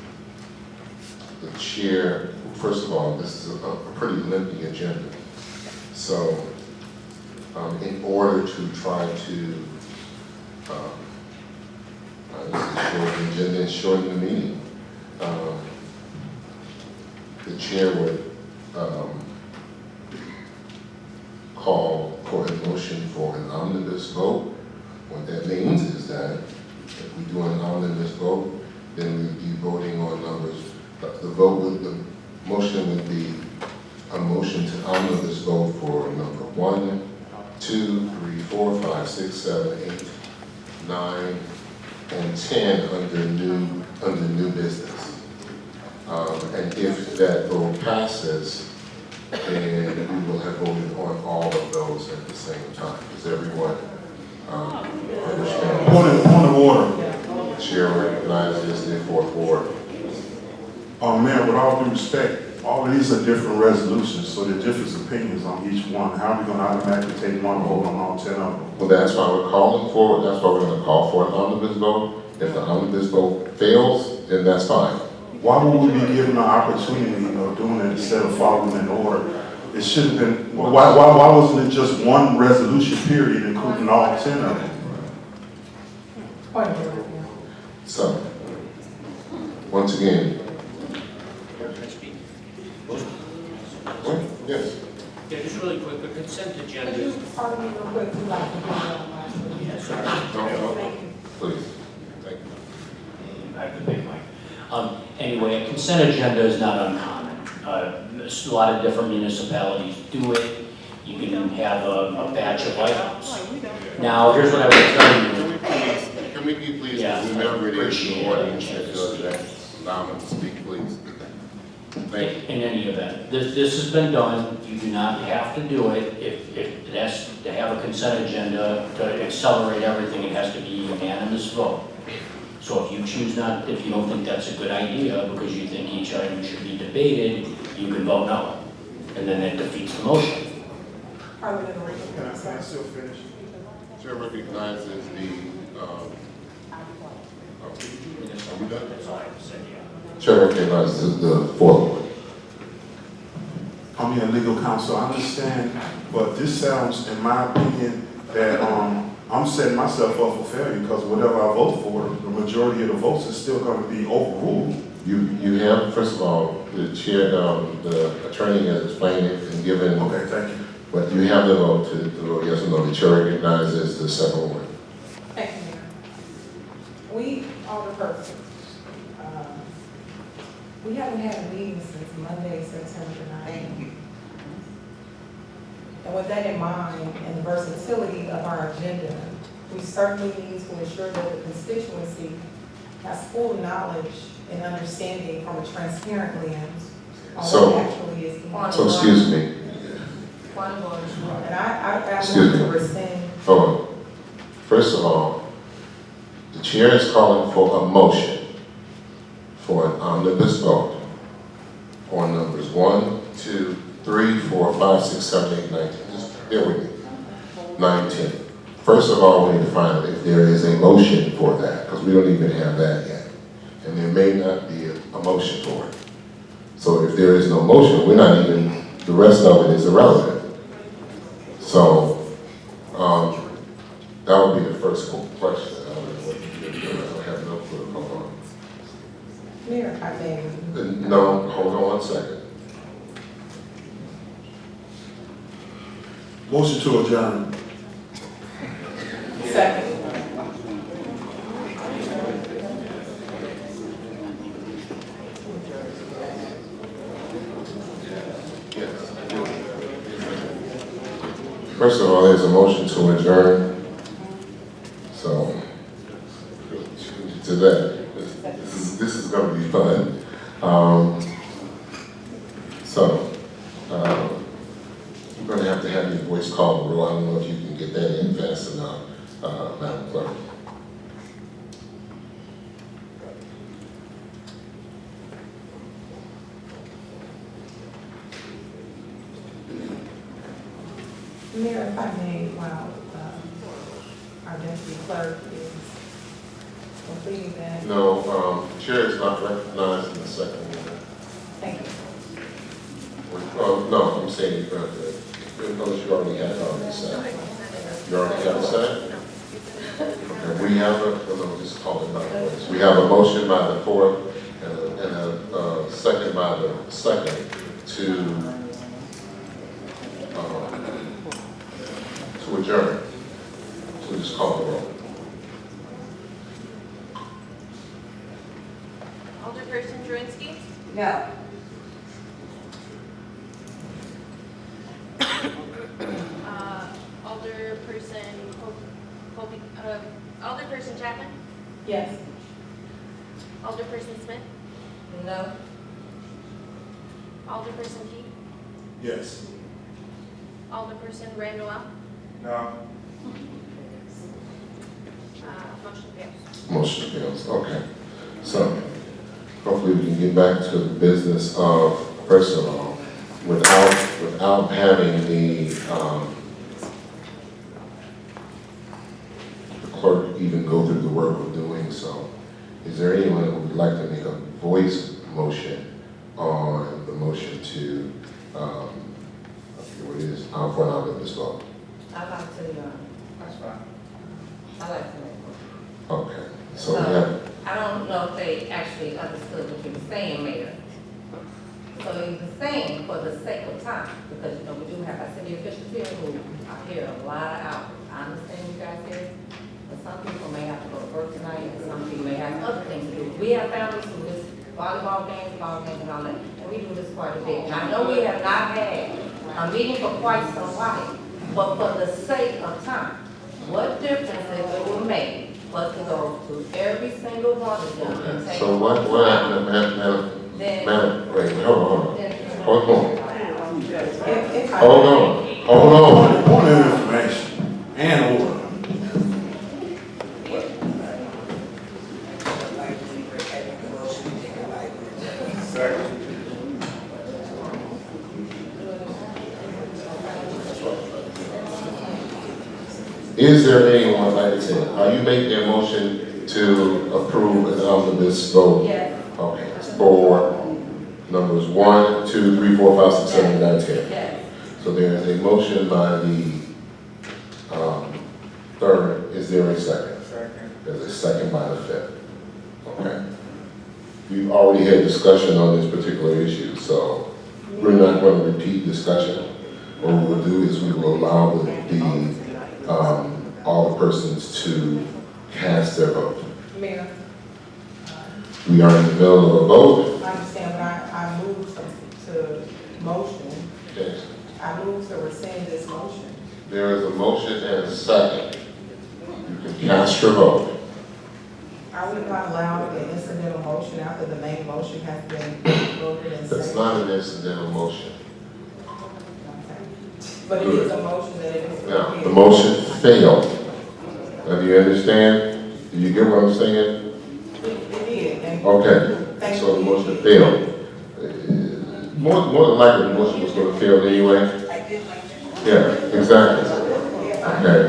the chair, first of all, this is a pretty lengthy agenda. So in order to try to this is shorten the agenda and shorten the meeting, the chair would call for a motion for an omnibus vote. What that means is that if we do an omnibus vote, then we'd be voting on numbers. The motion would be a motion to omnibus vote for number 1, 2, 3, 4, 5, 6, 7, 8, 9, and 10 under new business. And if that vote passes, then we will have voted on all of those at the same time. Does everyone understand? Point of order. Chair recognizes the fourth ward. Mayor, with all due respect, all of these are different resolutions, so there are different opinions on each one. How are we going to automatically take one vote on all 10 of them? Well, that's why we're calling for, that's why we're going to call for an omnibus vote. If the omnibus vote fails, then that's fine. Why would we be given the opportunity of doing it instead of following an order? It should have been, why wasn't it just one resolution period including all 10 of them? Point of order, yeah. So, once again, Can I speak? yes, Yeah, just really quick, the consent agenda Could you, is, pardon me real quick, we'd like to hear that last one. yeah, sorry. Thank you. please. Thank you. I have the big mic. Anyway, a consent agenda is not uncommon. A lot of different municipalities do it. You can have a batch of items. Now, here's what I would tell you. Can we please, Yeah, remember it is appreciate the it. audience that does that, allow them to speak, please. Thank you. In any event, this has been done. You do not have to do it. If it has to have a consent agenda to accelerate everything, it has to be a unanimous vote. So if you choose not, if you don't think that's a good idea because you think each item should be debated, you can vote no. And then that defeats the motion. Parliamentary. Can I still finish? Chair recognizes the, are we done? That's all I have to say, yeah. Chair recognizes the fourth one. I'm your legal counsel, I understand, but this sounds, in my opinion, that, I'm setting myself up for failure because whatever I vote for, the majority of the votes is still gonna be overruled. You have, first of all, the chair, the attorney has explained it and given, Okay, thank you. but you have the vote to vote yes or no. The chair recognizes the second one. Thank you, Mayor. We, Alderperson, we haven't had a meeting since Monday, September 9th. Thank you. And with that in mind, and the versatility of our agenda, we certainly need to ensure that the constituency has full knowledge and understanding from a transparent lens on So- what actually is going on. So, excuse me, Point of order. And I Excuse want to me. rescind. hold on. First of all, the chair is calling for a motion for an omnibus vote on numbers 1, 2, 3, 4, 5, 6, 7, 8, 9, 10. Just bear with me. 9, 10. First of all, we need to find out if there is a motion for that, because we don't even have that yet. And there may not be a motion for it. So if there is no motion, we're not even, the rest of it is irrelevant. So, that would be the first question. I don't know what you do. I have no clue. Hold Mayor, if I may. on. No, hold on 1 second. Motion to adjourn. Second. First of all, there's a motion to adjourn. So, to that, this is going to be fun. I'm going to have your voice call the roll. I don't know if you can get that in fast enough, Madam Clerk. Mayor, if I may, while our deputy clerk is completing that. No, chair is not recognized in the second one. Thank you. Oh, no, I'm saying you're going to, notice you already had it already said. You already have it said? Okay, we have just call it by voice. We have a motion by the fourth and a second by the second to adjourn. So just call the roll. Alderperson Druinski? No. Alderperson Chapman? Yes. Alderperson Smith? No. Alderperson Key? Yes. Alderperson Randall? No. Motion fails. Motion fails, okay. So, hopefully we can get back to the business of, first of all, without having the clerk even go through the work of doing so. Is there anyone who would like to make a voice motion on the motion to Okay, so we have, I don't know if they actually understood what you were saying, Mayor. So you were saying for the sake of time, because, you know, we do have our city officials here who are here a lot of hours. I understand you guys here, but some people may have to go to work tonight, and some people may have other things to do. We have families who miss volleyball games, ball games, and all that, and we do this quite a bit. And I know we have not had a meeting for quite some while, but for the sake of time, what difference if it were made for us to go to every single one of them and okay, take? so what happened, Madam, wait, hold on. If I Hold may. on. Point of information and order. Is there anyone, like I said, are you making a motion to approve an omnibus vote? Yes, Okay, for numbers 1, 2, 3, 4, 5, 6, 7, 8, 9, 10. yes. So there is a motion by the third. Is there a second? Second. There's a second by the fifth. Okay. We've already had discussion on this particular issue, so we're not going to repeat discussion. What we will do is we will allow all the persons to cast their vote. Mayor, We are in the middle of a vote. I understand, but I moved to motion. Okay. I moved to rescind this motion. There is a motion and a second. You can cast your vote. Are we not allowed an incidental motion after the main motion has been voted and That's seconded? not an incidental motion. But it is a motion that it is. Now, the motion failed. Now, do you understand? Do you get what I'm saying? It did, and Okay, thank so the you. motion failed. More than likely, the motion was going to fail anyway. Yeah, exactly. Okay,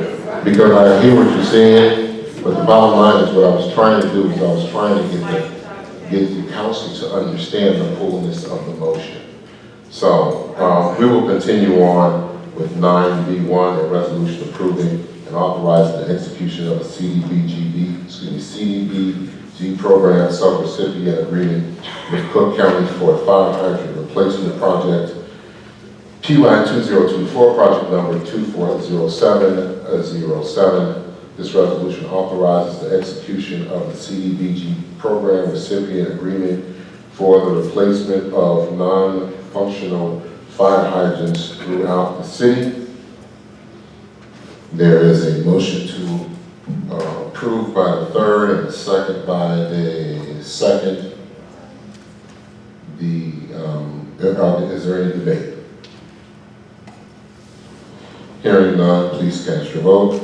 because I hear what you're saying, but the bottom line is what I was trying to do is I was trying to get the council to understand the fullness of the motion. So, we will continue on with 9B1, a resolution approving and authorizing the execution of a CDBG program sub-recipient agreement with Cook County for a fire hydrant replacement project, PY 2024, project number 240707. This resolution authorizes the execution of the CDBG program recipient agreement for the replacement of non-functional fire hydrants throughout the city. There is a motion to approve by the third and a second by the second. Is there any debate? Hearing none, please cast your vote.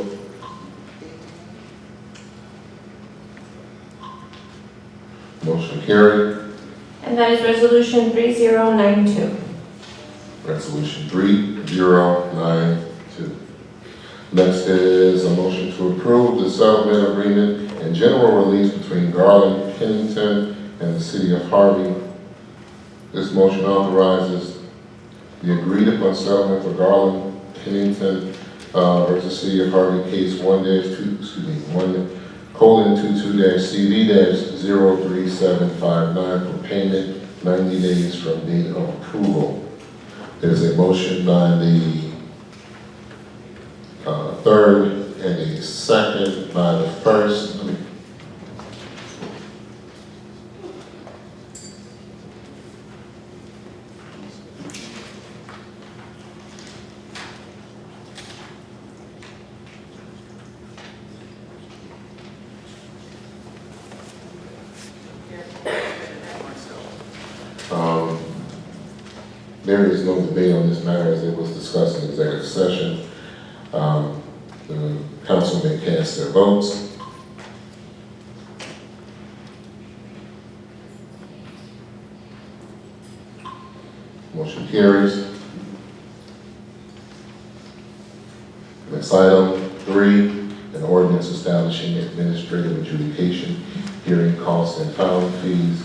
Motion carried. And that is resolution 3092. Resolution 3092. Next is a motion to approve the settlement agreement and general release between Garland, Pennington, and the city of Harvey. This motion authorizes the agreed upon settlement for Garland, Pennington versus city of Harvey, case 1-22-CV-03759 for payment 90 days from date of approval. There's a motion by the third and a second by the first. There is no debate on this matter as it was discussed in executive session. The council may cast their votes. Motion carries. Next item, 3, an ordinance establishing administrative adjudication, hearing costs and filing fees.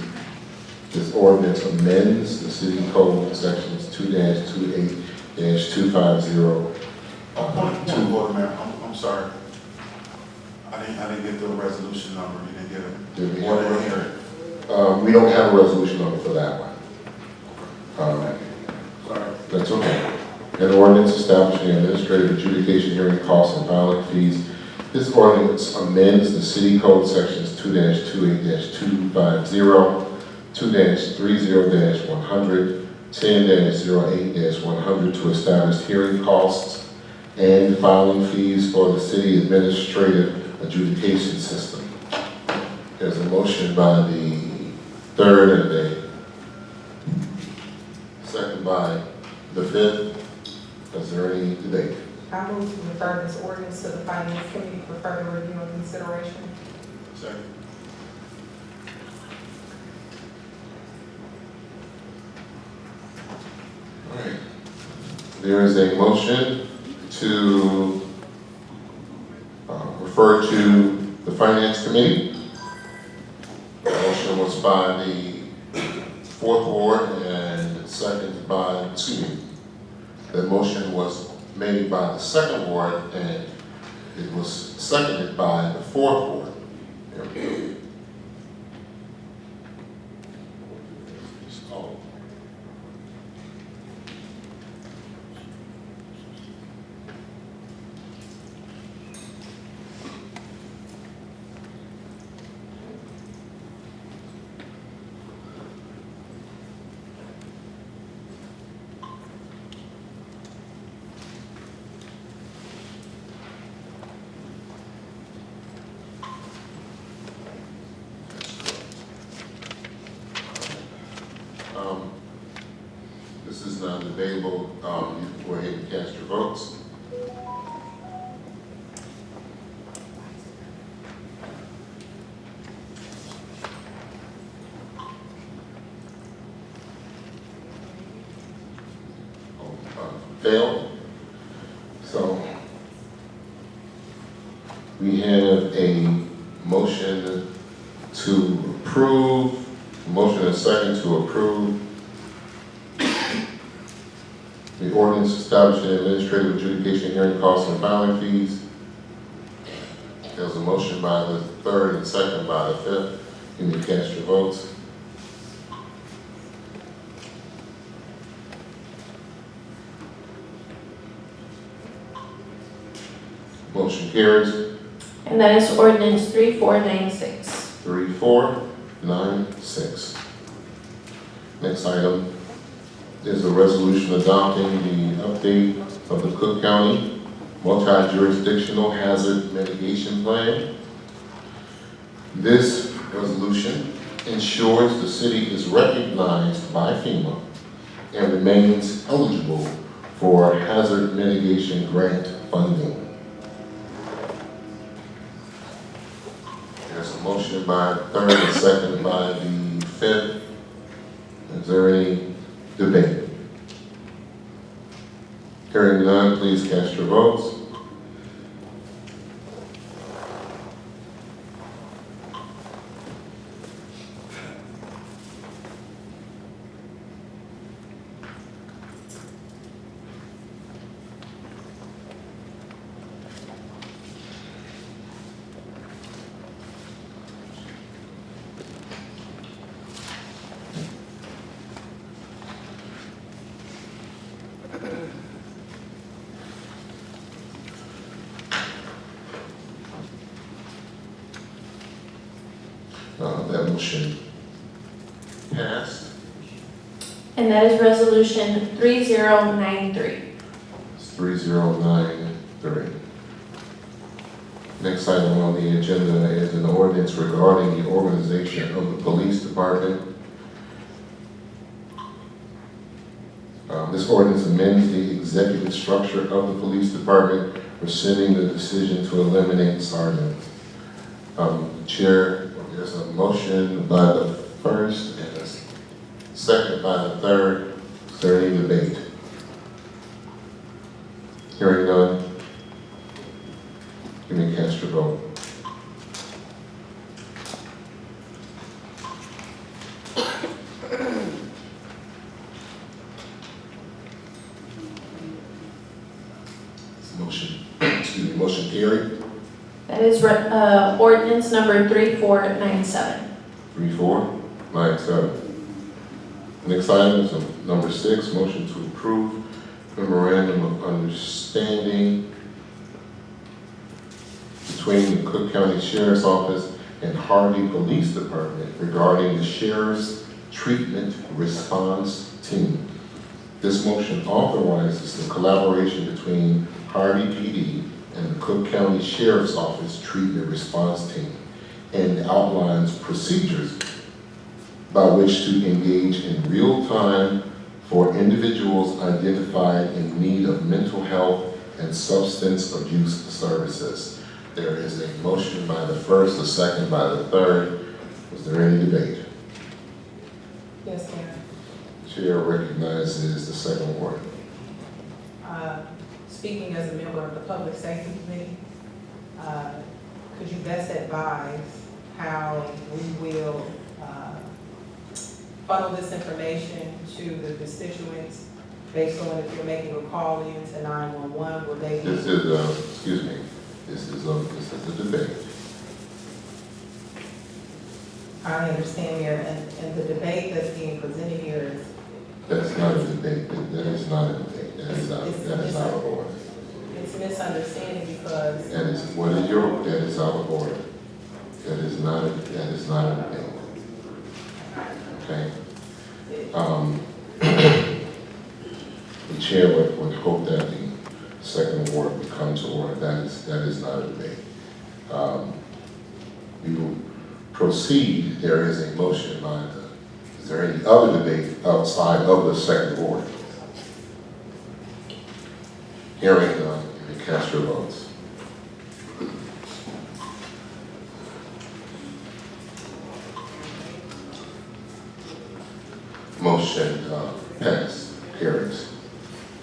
This ordinance amends the city code sections 2-28-250. Point of order, Mayor. I'm sorry. I I didn't get the resolution number, you didn't get it? Did we Order have hearing. We don't have a resolution number for that one. Sorry. That's okay. An ordinance establishing administrative adjudication hearing costs and filing fees. This ordinance amends the city code sections 2-28-250, 2-30-100, 10-08-100 to establish hearing costs and filing fees for the city administrative adjudication system. There's a motion by the third and a second by the fifth. Is there any debate? I move to refer this ordinance to the Finance Committee for further review and consideration. Second. All right. There is a motion to refer to the Finance Committee. The motion was by the fourth ward and seconded by, the motion was made by the second ward and it was seconded by the fourth ward. There we go. Oh. This is not debatable. You can go ahead and cast your votes. Failed. So we have a motion to approve, motion and second to approve the ordinance establishing administrative adjudication hearing costs and filing fees. There's a motion by the third and second by the fifth. You may cast your votes. Motion carries. And that is ordinance 3496. 3496. Next item is a resolution adopting the update of the Cook County Multi-Jurisdictional Hazard Mitigation Plan. This resolution ensures the city is recognized by FEMA and remains eligible for hazard mitigation grant funding. There's a motion by the third and second by the fifth. Is there any debate? Hearing none, please cast your votes. That motion passed. And that is resolution 3093. It's 3093. Next item on the agenda is an ordinance regarding the organization of the police department. This ordinance amends the executive structure of the police department, rescinding the decision to eliminate sergeants. Chair, there's a motion by the first and a second by the third. Is there any debate? Hearing none. You may cast your vote. Motion carried. That That is ordinance number 3497. 3497. Next item is number 6, motion to approve memorandum of understanding between the Cook County Sheriff's Office and Harvey Police Department regarding the Sheriff's Treatment Response Team. This motion authorizes the collaboration between Harvey PD and the Cook County Sheriff's Office Treatment Response Team and outlines procedures by which to engage in real time for individuals identified in need of mental health and substance abuse services. There is a motion by the first, a second by the third. Was there any debate? Yes, Mayor. Chair recognizes the second ward. Speaking as a member of the Public Safety Committee, could you best advise how we will funnel this information to the constituents based on if you're making a call in to 911, will they be? This is, excuse me, this is a debate. I understand, Mayor, and the debate that's being presented here is. That's not a debate. That is not a debate. That is out of order. It's misunderstanding because. That is out of order. That is not a debate. Okay? The chair would hope that the second ward would come to order. That is not a debate. We will proceed. There is a motion by the, is there any other debate outside of the second ward? Hearing none, you may cast your votes. Motion passed, carries.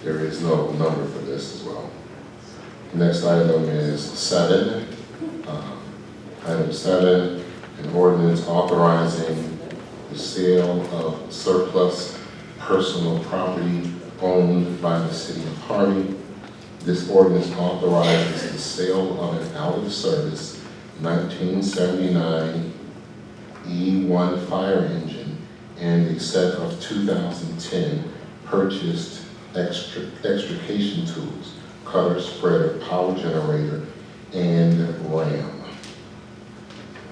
There is no number for this as well. Next item is 7. Item 7, an ordinance authorizing the sale of surplus personal property owned by the city of Harvey. This ordinance authorizes the sale of an out-of-service 1979 E1 fire engine and a set of 2010 purchased extrication tools, cutter, spreader, power generator, and ram.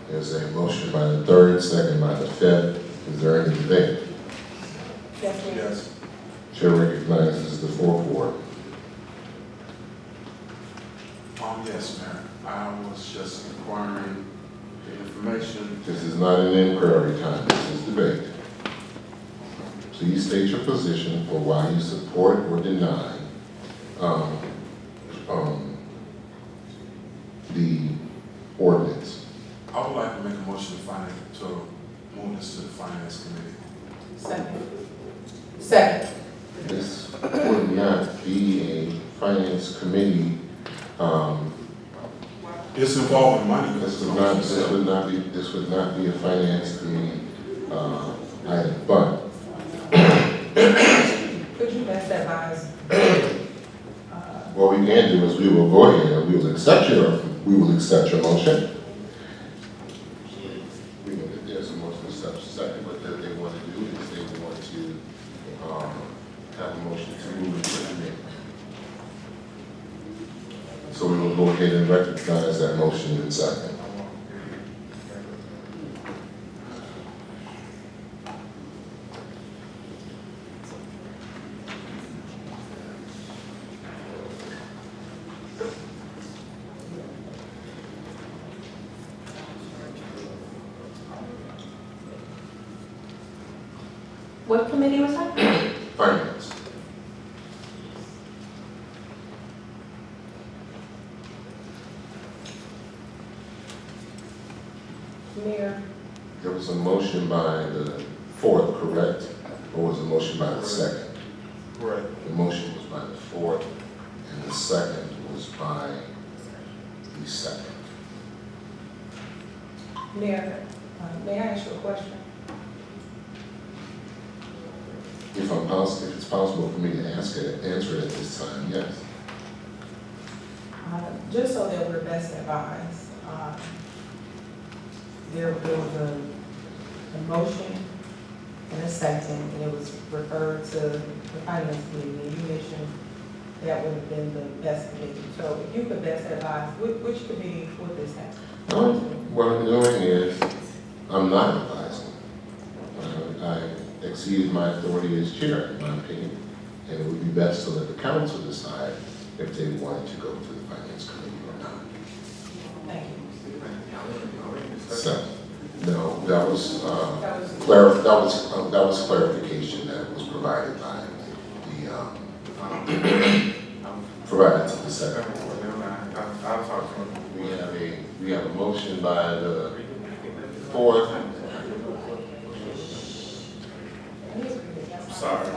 There's a motion by the third, second by the fifth. Is there any debate? Yes, Mayor. Yes. Chair recognizes the fourth ward. Yes, Mayor. I was just inquiring the information. This is not an inquiry time, this is debate. Please state your position for why you support or deny the ordinance. I would like to make a motion to move this to the Finance Committee. Second. This would not be a finance committee, It's involving money. this would not be a finance committee, item, but Could you best advise? what we can do is we will go ahead and we will accept your motion. There's a motion to second, but what they want to do is they want to have a motion to move it to the committee. So we will go ahead and recognize that motion in second. What committee was that? Finance. Mayor, There was a motion by the fourth, correct? Or was a motion by the second? Correct. The motion was by the fourth, and the second was by the second. Mayor, may I ask you a question? If it's possible for me to answer it at this time, yes. Just so that we're best advised, There was a motion and a second, and it was referred to the finance committee, and you mentioned that would have been the best committee. So if you could best advise, which committee would this happen? What I'm doing is, I'm not advising. I exceeded my authority as chair, in my opinion, and it would be best to let the council decide if they wanted to go to the finance committee or not. Thank you. So, no, that was clarification that was provided by the, provided to the secretary. I'll talk to him. We have a motion by the fourth. Sorry.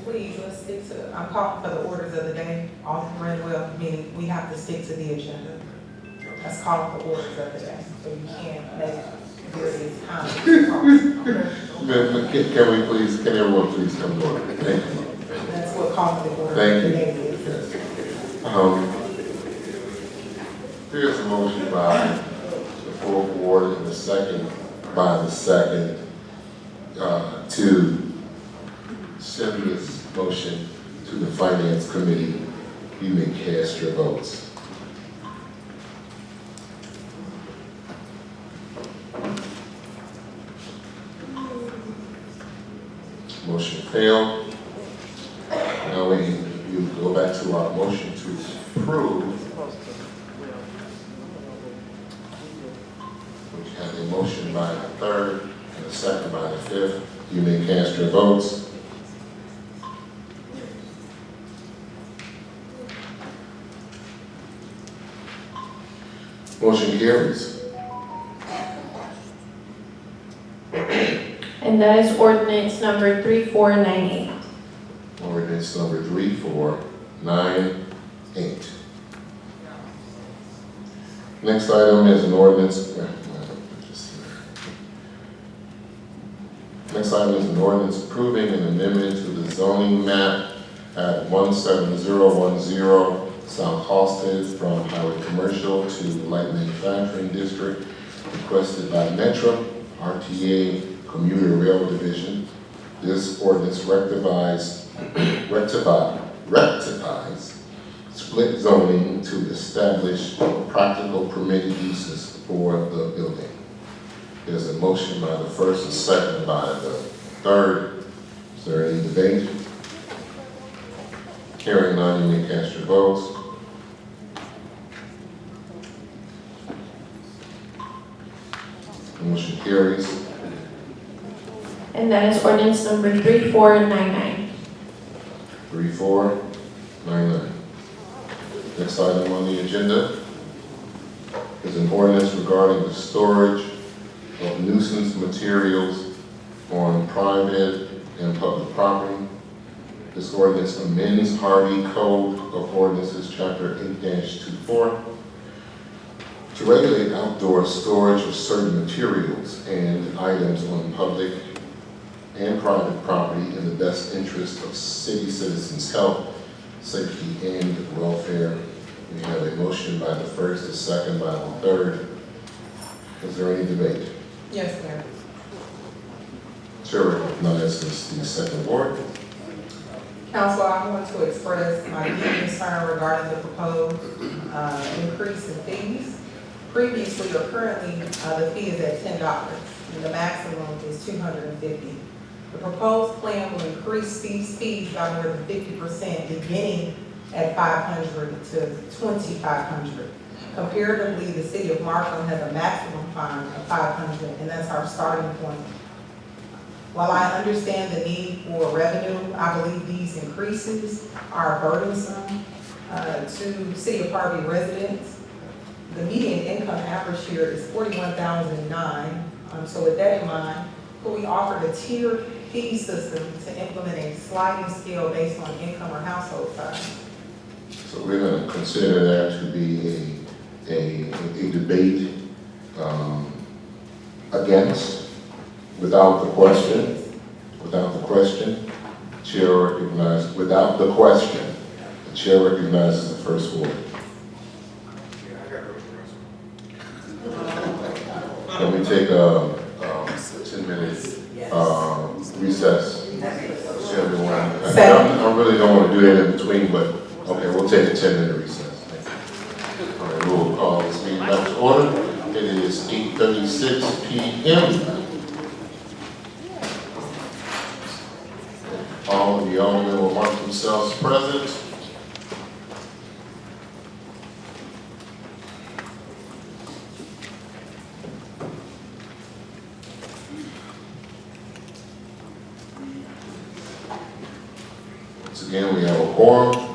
Please, let's stick to, I'm calling for the orders of the day. Alderman Randall, meaning we have to stick to the agenda. That's calling for orders of the day, so you can't make various comments. Can we please, can everyone please come to order? Thank you. That's what calling the order of Thank the you. day is. Yes. Here's a motion by the fourth ward and the second by the second to send this motion to the finance committee. You may cast your votes. Motion failed. Now we go back to our motion to approve. We have a motion by the third and a second by the fifth. You may cast your votes. Motion carries. And that is ordinance number 3498. Ordinance number 3498. Next item is an ordinance. Next item is an ordinance approving an amendment to the zoning map at 17010 South Halsted from highway commercial to light manufacturing district, requested by Metro RTA Commuter Rail Division. This ordinance rectifies split zoning to establish practical permitted uses for the building. There's a motion by the first and second by the third. Is there any debate? Hearing none, you may cast your votes. Motion carries. And that is ordinance number 3499. 3499. Next item on the agenda is an ordinance regarding the storage of nuisance materials on private and public property. This ordinance amends Harvey Code of Ordinances, Chapter 8-24, to regulate outdoor storage of certain materials and items on public and private property in the best interest of city citizens' health, safety, and welfare. We have a motion by the first, a second by the third. Is there any debate? Yes, Mayor. Chair recognizes the second ward. Council, I want to express my deep concern regarding the proposed increase in fees. Previously or currently, the fee is at $10 and the maximum is $250. The proposed plan will increase these fees by more than 50%, beginning at $500 to $2,500. Comparatively, the city of Markham has a maximum fine of $500, and that's our starting point. While I understand the need for revenue, I believe these increases are burdensome to City of Harvey residents. The median income average here is $41,009. So with that in mind, could we offer the tiered fee system to implement a sliding scale based on income or household size? So we're going to consider that to be a debate against, without the question, chair recognizes, without the question, the chair recognizes the first ward. Can we take a 10-minute Yes. recess? That makes sense. So everyone, Second. I really don't want to do that in between, but, okay, we'll take a 10-minute recess. Thank you. All right, we'll call this meeting back to order. It is 8:36 p.m. All of the aldermen will mark themselves present. Once again, we have a quorum.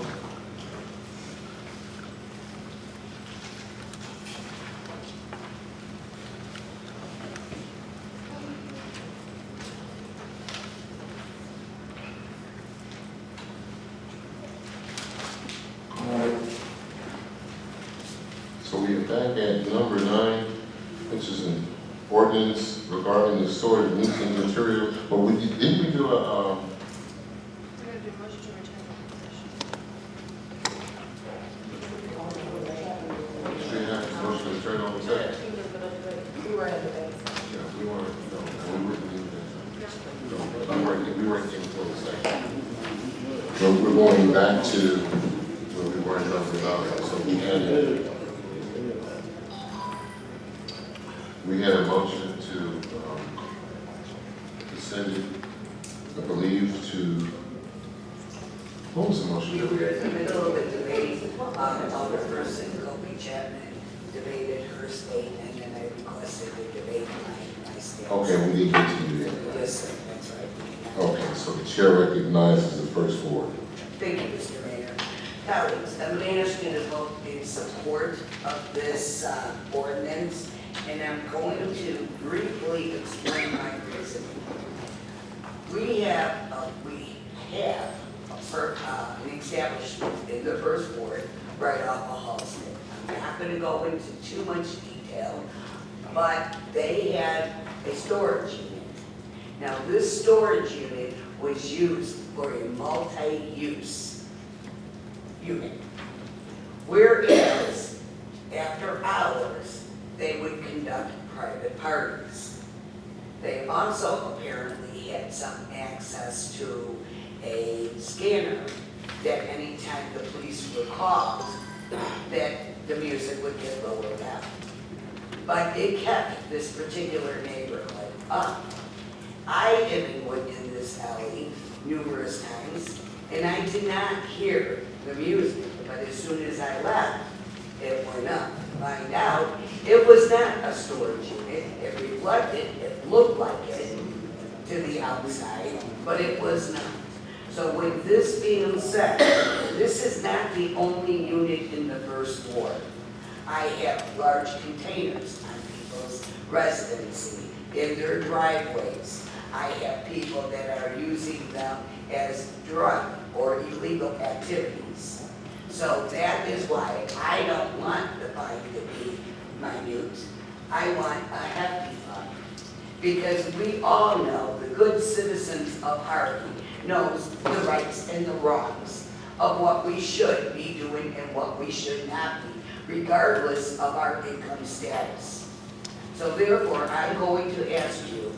So we are back at number 9, which is an ordinance regarding the storage of nuisance material. But didn't we do a, We're gonna do a motion to return to position. should we have a motion to turn on the second? We were in the base. Yeah, we weren't, no, we weren't doing that. No, we weren't getting for the second. So we're going back to where we were in number 9. So we had a motion to send it, I believe, to, what was the motion? We were in the middle of a debate, Alderperson Kobe Chapman debated her state, and then I requested the debate my state. Okay, we didn't get to you then. Yes, sir, that's right. Okay, so the chair recognizes the first ward. Thank you, Mr. Mayor. Colleagues, I'm asking to vote in support of this ordinance, and I'm going to briefly explain my reasoning. We have an establishment in the first ward right off of Halsted. I'm not going to go into too much detail, but they had a storage unit. Now, this storage unit was used for a multi-use unit. Whereas, after hours, they would conduct private parties. They also apparently had some access to a scanner that anytime the police were called, that the music would get lowered down. But it kept this particular neighborhood up. I have been in this alley numerous times, and I did not hear the music, but as soon as I left, it went up. To find out, it was not a storage unit. It reflected, it looked like it to the outside, but it was not. So with this being said, this is not the only unit in the first ward. I have large containers on people's residency, in their driveways. I have people that are using them as drug or illegal activities. So that is why I don't want the fine to be minute. I want a hefty fine. Because we all know, the good citizens of Harvey knows the rights and the wrongs of what we should be doing and what we should not be, regardless of our income status. So therefore, I'm going to ask you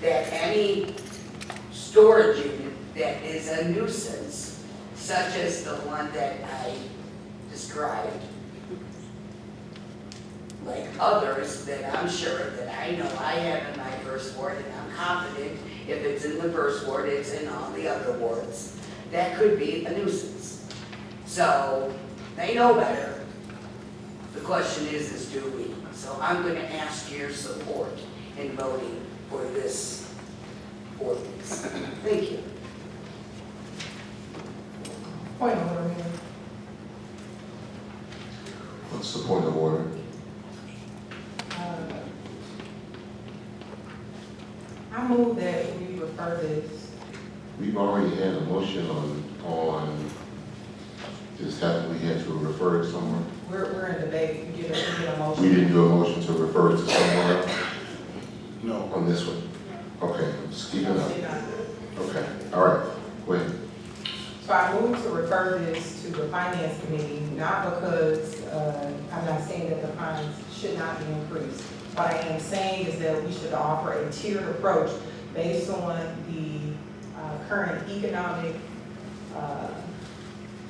that any storage unit that is a nuisance, such as the one that I described, like others that I'm sure that I know I have in my first ward, and I'm confident if it's in the first ward, it's in all the other wards, that could be a nuisance. So they know better. The question is do we? So I'm going to ask your support in voting for this ordinance. Thank you. Point of order, Mayor. What's the point of order? I move that we refer this. We've already had a motion on this, haven't we had to refer it somewhere? We're in debate. We get a motion. We didn't do a motion to refer it to somewhere else No. on this one? Okay, I'm just keeping up. Okay, all right, go ahead. So I move to refer this to the finance committee, not because I'm not saying that the fines should not be increased. What I am saying is that we should offer a tiered approach based on the current economic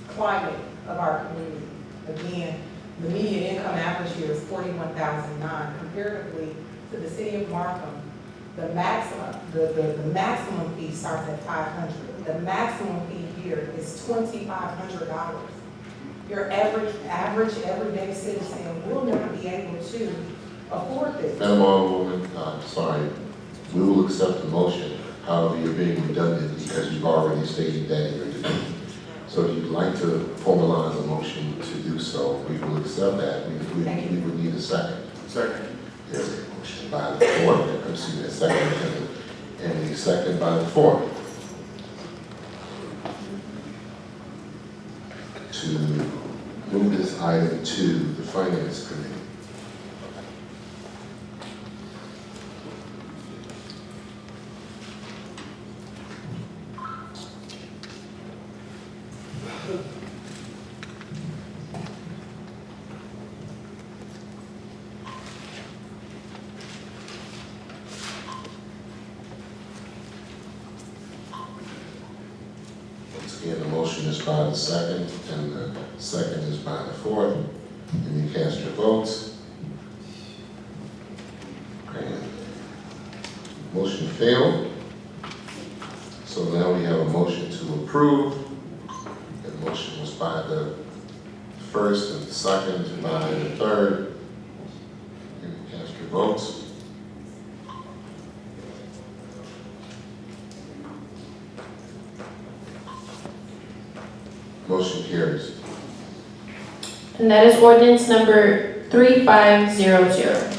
climate of our community. Again, the median income average here is $41,009. Comparatively to the city of Markham, the maximum fee starts at $500. The maximum fee here is $2,500. Your average everyday citizen will not be able to afford this. Madam Alderwoman, sorry, we will accept the motion. However, you're being redundant because you've already stated that in your debate. So if you'd like to formalize a motion to do so, we will accept that. We would need a second. Second. There's a motion by the floor, excuse me, a second, and a second by the floor. To move this item to the Finance Committee. Once again, the motion is by the second, and the second is by the fourth. And you cast your votes. And motion failed. So now we have a motion to approve. The motion was by the first and the second, by the third. And you cast your votes. Motion carries. And that is ordinance number 3500.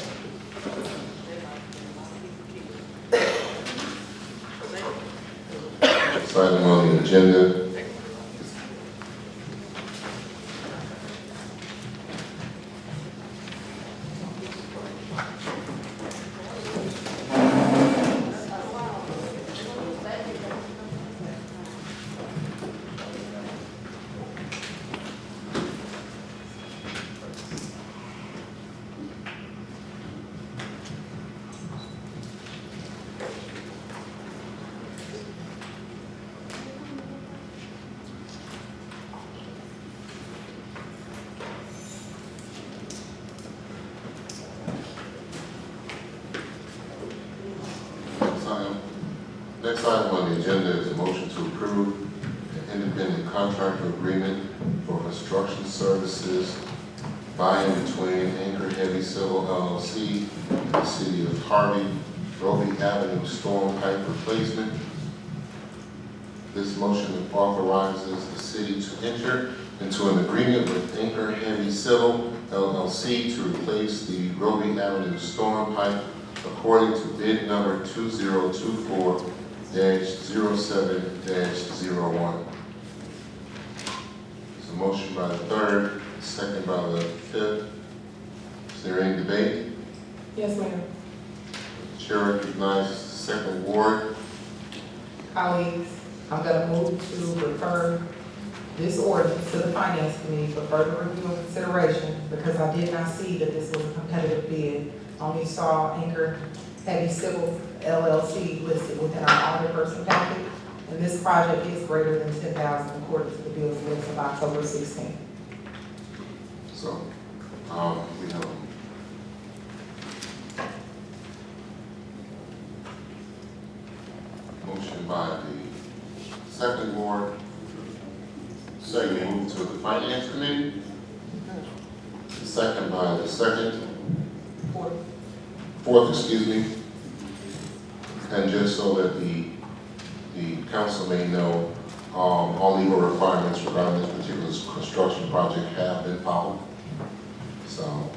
Next item on the agenda Next item on the agenda is a motion to approve an independent contractor agreement for construction services by and between Anchor Heavy Civil LLC and the City of Harvey, Roby Avenue storm pipe replacement. This motion authorizes the city to enter into an agreement with Anchor Heavy Civil LLC to replace the Roby Avenue storm pipe according to bid number 2024-07-01. There's a motion by the third, second by the fifth. Is there any debate? Yes, ma'am. The chair recognizes the second ward. Colleagues, I'm going to move to refer this ordinance to the Finance Committee for further review and consideration because I did not see that this was a competitive bid. Only saw Anchor Heavy Civil LLC listed within our audit person packet, and this project is greater than $10,000 according to the bill's list of October 16th. So, we have a motion by the second ward. Second move to the Finance Committee. Second by the second. Fourth, excuse me. And just so that the council may know, all legal requirements regarding this particular construction project have been followed. So,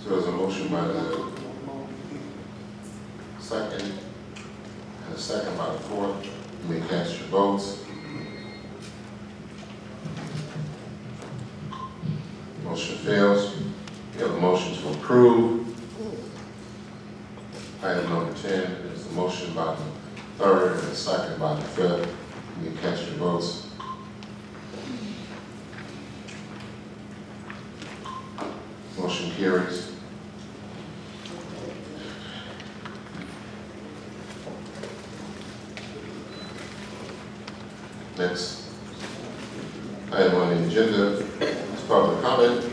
so there's a motion by the second and a second by the fourth. You may cast your votes. fails. We have a motion to approve. Item number 10 is a motion by the third and a second by the fifth. You can catch your votes. Motion carries. Next item on the agenda is public comment.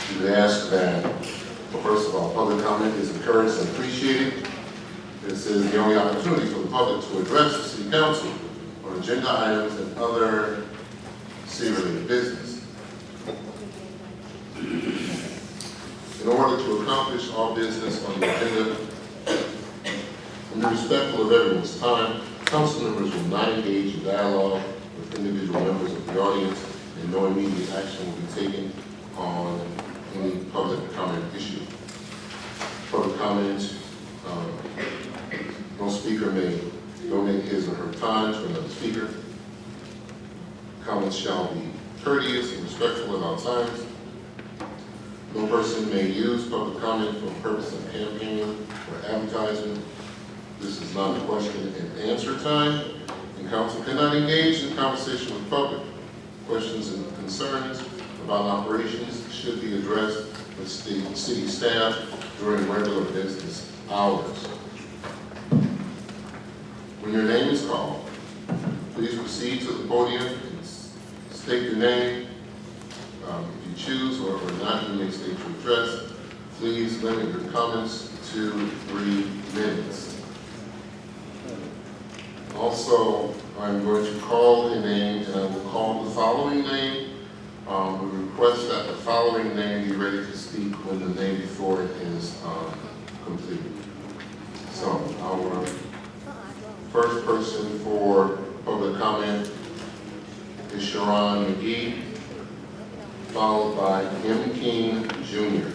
We would ask that, well, first of all, public comment is encouraged and appreciated. This is the only opportunity for the public to address the City Council on agenda items and other city-related business. In order to accomplish all business on the agenda, and be respectful of everyone's time, council members will not engage in dialogue with individual members of the audience, and no immediate action will be taken on any public comment issue. Public comment, no speaker may donate his or her time to another speaker. Comments shall be courteous and respectful at all times. No person may use public comment for the purpose of campaigning or advertising. This is not a question and answer time, and council cannot engage in conversation with public. Questions and concerns about operations should be addressed with city staff during regular business hours. When your name is called, please proceed to the podium and state your name. If you choose or not, you may state your address. Please limit your comments to 3 minutes. Also, I'm going to call a name, and I will call the following name. We request that the following name be ready to speak when the name before it is completed. So, our first person for public comment is Sharon McGee, followed by M. King Jr.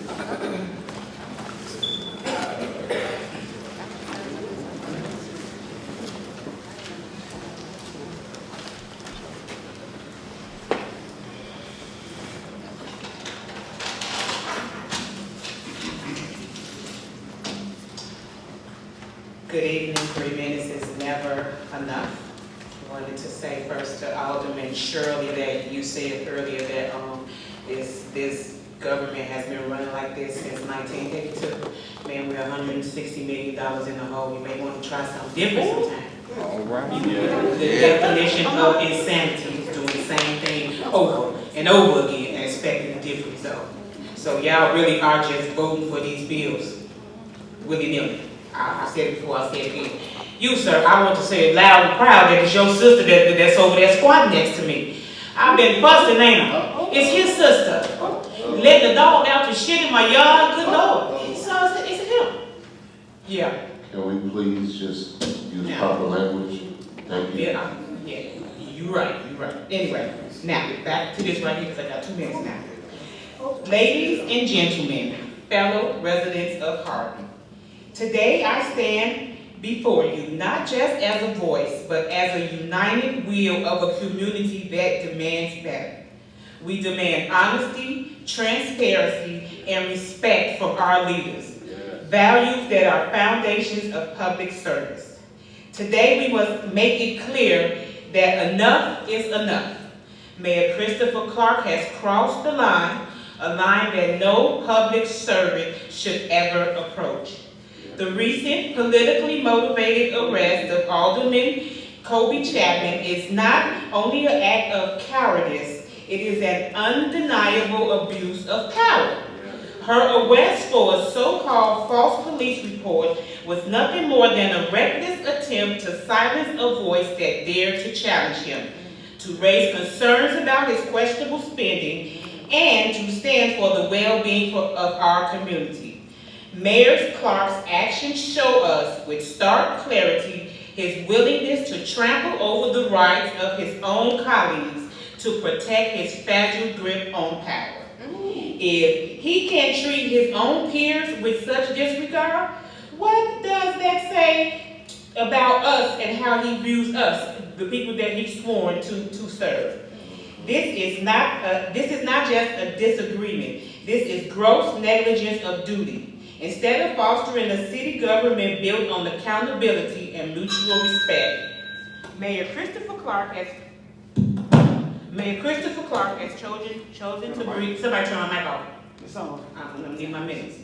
Good evening. 3 minutes is never enough. I wanted to say first to Alderman Shirley that you said earlier that this government has been running like this since 1982. Man, we're $160 million in the hole. You may want to try something different sometime. All right. The definition of insanity is doing the same thing over and over again and expecting a different result. So y'all really are just voting for these bills willy-nilly. I said it before, I said it again. You, sir, I want to say it loud and proud that it's your sister that's over there squatting next to me. I've been fussing, ain't I? It's his sister. Let the dog out to shit in my yard, good Lord. So it's him. Yeah. Can we please just use proper language? Thank you. Yeah, you're right. Anyway, now, back to this right here, because I got 2 minutes now. Ladies and gentlemen, fellow residents of Hardin, today I stand before you not just as a voice, but as a united will of a community that demands better. We demand honesty, transparency, and respect from our leaders, values that are foundations of public service. Today we must make it clear that enough is enough. Mayor Christopher Clark has crossed the line, a line that no public servant should ever approach. The recent politically motivated arrest of Alderman Kobe Chapman is not only an act of cowardice, it is an undeniable abuse of power. Her arrest for a so-called false police report was nothing more than a reckless attempt to silence a voice that dared to challenge him, to raise concerns about his questionable spending, and to stand for the well-being of our community. Mayor Clark's actions show us with stark clarity his willingness to trample over the rights of his own colleagues to protect his fragile grip on power. If he can't treat his own peers with such disregard, what does that say about us and how he views us, the people that he's sworn to serve? This is not just a disagreement. This is gross negligence of duty. Instead of fostering a city government built on accountability and mutual respect, Mayor Christopher Clark has chosen to breathe. Somebody turn my mic off. It's on. I'm gonna need my minutes.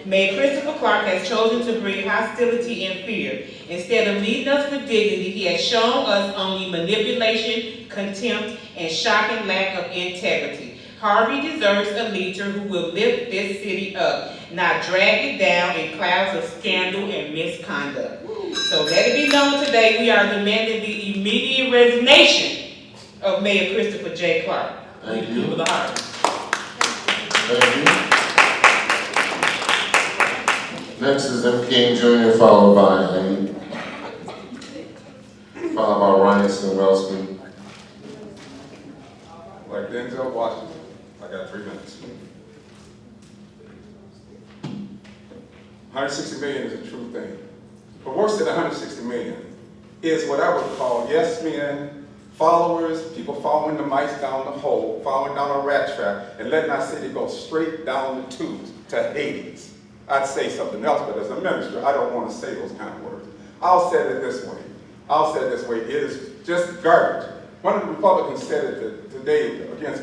Mayor Christopher Clark has chosen to breed hostility and fear. Instead of leading us with dignity, he has shown us only manipulation, contempt, and shocking lack of integrity. Harvey deserves a leader who will lift this city up, not drag it down in clouds of scandal and misconduct. So let it be known today, we are demanding the immediate resignation of Mayor Christopher J. Clark. Thank you. For the Harvey. Thank you. Next is M. King Jr., followed by Ryan Wellsby. Like Denzel Washington, I got 3 minutes. 160 million is a true thing. But worse than 160 million is what I would call yes men, followers, people following the mice down the hole, following down a rat trap, and letting our city go straight down the tubes to Hades. I'd say something else, but as a minister, I don't want to say those kind of words. I'll say it this way. It is just garbage. One of the Republicans said it today against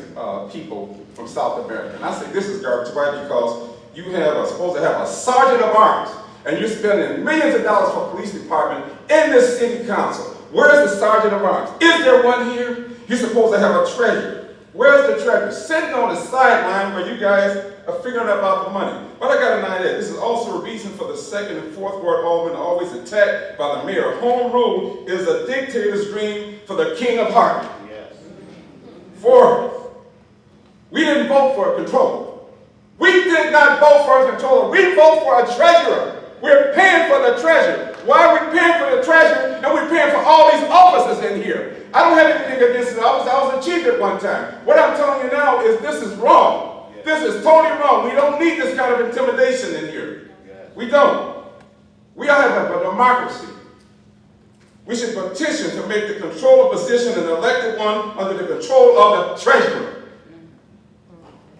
people from South America. And I say this is garbage, right? Because you have supposed to have a sergeant of arms, and you're spending millions of dollars for police department in this city council. Where's the sergeant of arms? Is there one here? You're supposed to have a treasurer. Where's the treasurer? Sitting on the sideline where you guys are figuring out about the money. But I got an idea. This is also a reason for the 2nd and 4th Ward Alderman always attacked by the mayor. Home rule is a dictator's dream for the king of Harvey. Yes. We didn't vote for a controller. We did not vote for a controller. We vote for a treasurer. We're paying for the treasurer. Why are we paying for the treasurer and we're paying for all these officers in here? I don't have anything against the office. I was a chief at one time. What I'm telling you now is this is wrong. This is totally wrong. We don't need this kind of intimidation in here. We don't. We all have a democracy. We should petition to make the controller position an elected one under the control of the treasurer.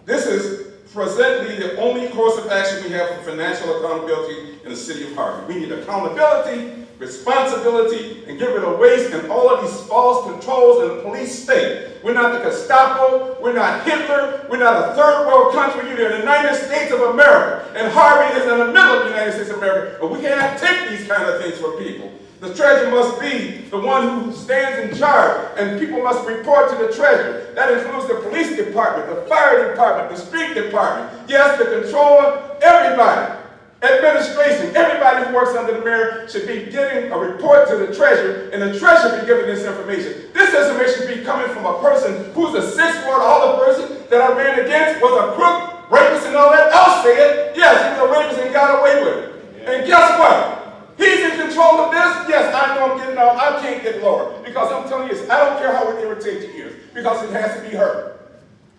This is presently the only course of action we have for financial accountability in the city of Harvey. We need accountability, responsibility, and get rid of waste and all of these false controls in the police state. We're not the Gestapo, we're not Hitler, we're not a third world country, we're the United States of America. And Harvey is in the middle of the United States of America, but we can't take these kind of things from people. The treasurer must be the one who stands in charge, and people must report to the treasurer. That includes the police department, the fire department, the street department. Yes, the controller, everybody. Administration, everybody who works under the mayor should be getting a report to the treasurer, and the treasurer be giving this information. This information be coming from a person who's the 6th Ward Alder person that I ran against, was a crook, rapist, and all that. I'll say it. Yes, he was a rapist and got away with it. Yeah. And guess what? He's in control of this. Yes, I know I'm getting off. I can't get lower. Because I'm telling you this, I don't care how it irritates your ears, because it has to be heard.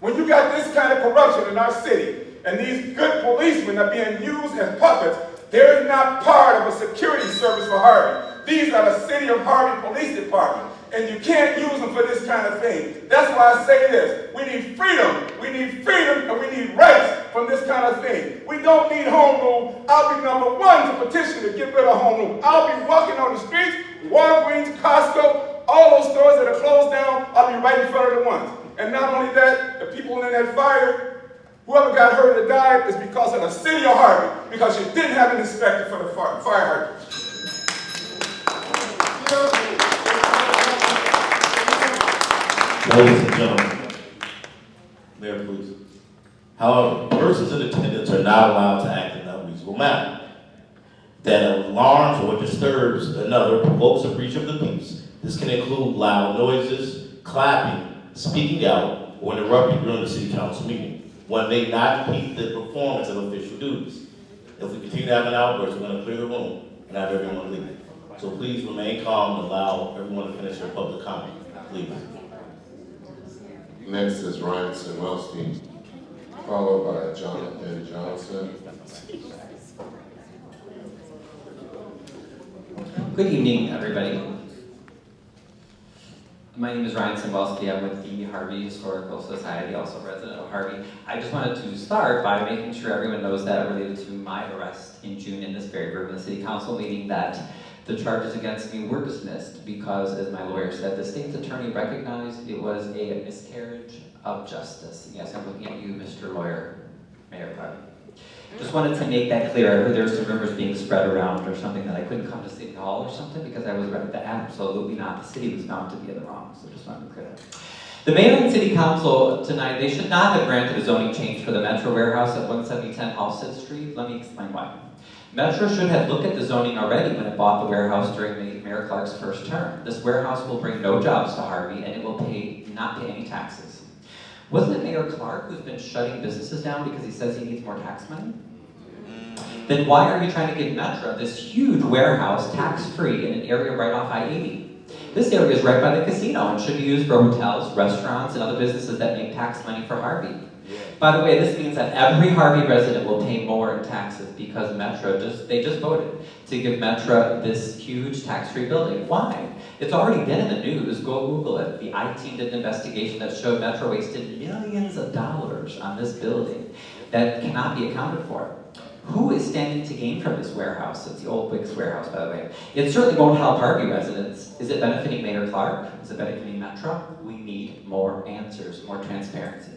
When you got this kind of corruption in our city, and these good policemen are being used as puppets, they're not part of a security service for Harvey. These are the City of Harvey Police Department, and you can't use them for this kind of thing. That's why I say this. We need freedom, and we need rights from this kind of thing. We don't need home rule. I'll be number 1 to petition to get rid of home rule. I'll be walking on the streets, Walgreens, Costco, all those stores that are closed down, I'll be right in front of the ones. And not only that, the people in that fire, whoever got hurt or died is because of the city of Harvey, because you didn't have an inspector for the fire hydrants. Ladies and gentlemen, Mayor, please. However, persons in attendance are not allowed to act in an unreasonable manner that alarms or disturbs another, provokes a breach of the peace. This can include loud noises, clapping, speaking out, or interrupting during the city council meeting. One may not impede the performance of official duties. If we continue to have an outburst, we're going to clear the room and have everyone leave. So please remain calm and allow everyone to finish their public comment, please. Next is Ryan Wellsby, followed by Jonathan Johnson. Good evening, everybody. My name is Ryan Cymbalski. I'm with the Harvey Historical Society, also a resident of Harvey. I just wanted to start by making sure everyone knows that related to my arrest in June in this very room, the city council meeting, that the charges against me were dismissed because, as my lawyer said, the state's attorney recognized it was a miscarriage of justice. Yes, I'm looking at you, Mr. Lawyer, Mayor Clark. Just wanted to make that clear. I heard there were some rumors being spread around or something that I couldn't come to City Hall or something because I was right at the absolutely not. The city was bound to be in the wrong, so just wanted to clear that. The mayor and city council tonight, they should not have granted a zoning change for the Metro warehouse at 17010 Halsted Street. Let me explain why. Metro should have looked at the zoning already when it bought the warehouse during Mayor Clark's first term. This warehouse will bring no jobs to Harvey and it will not pay any taxes. Wasn't it Mayor Clark who's been shutting businesses down because he says he needs more tax money? Then why are you trying to give Metro this huge warehouse tax-free in an area right off I-80? This area is right by the casino and should be used for hotels, restaurants, and other businesses that make tax money for Harvey. By the way, this means that every Harvey resident will pay more in taxes because Metro they just voted to give Metro this huge tax-free building. Why? It's already been in the news. Go Google it. The I-Team did an investigation that showed Metro wasted millions of dollars on this building that cannot be accounted for. Who is standing to gain from this warehouse? It's the old Wicks warehouse, by the way. It certainly won't help Harvey residents. Is it benefiting Mayor Clark? Is it benefiting Metro? We need more answers, more transparency.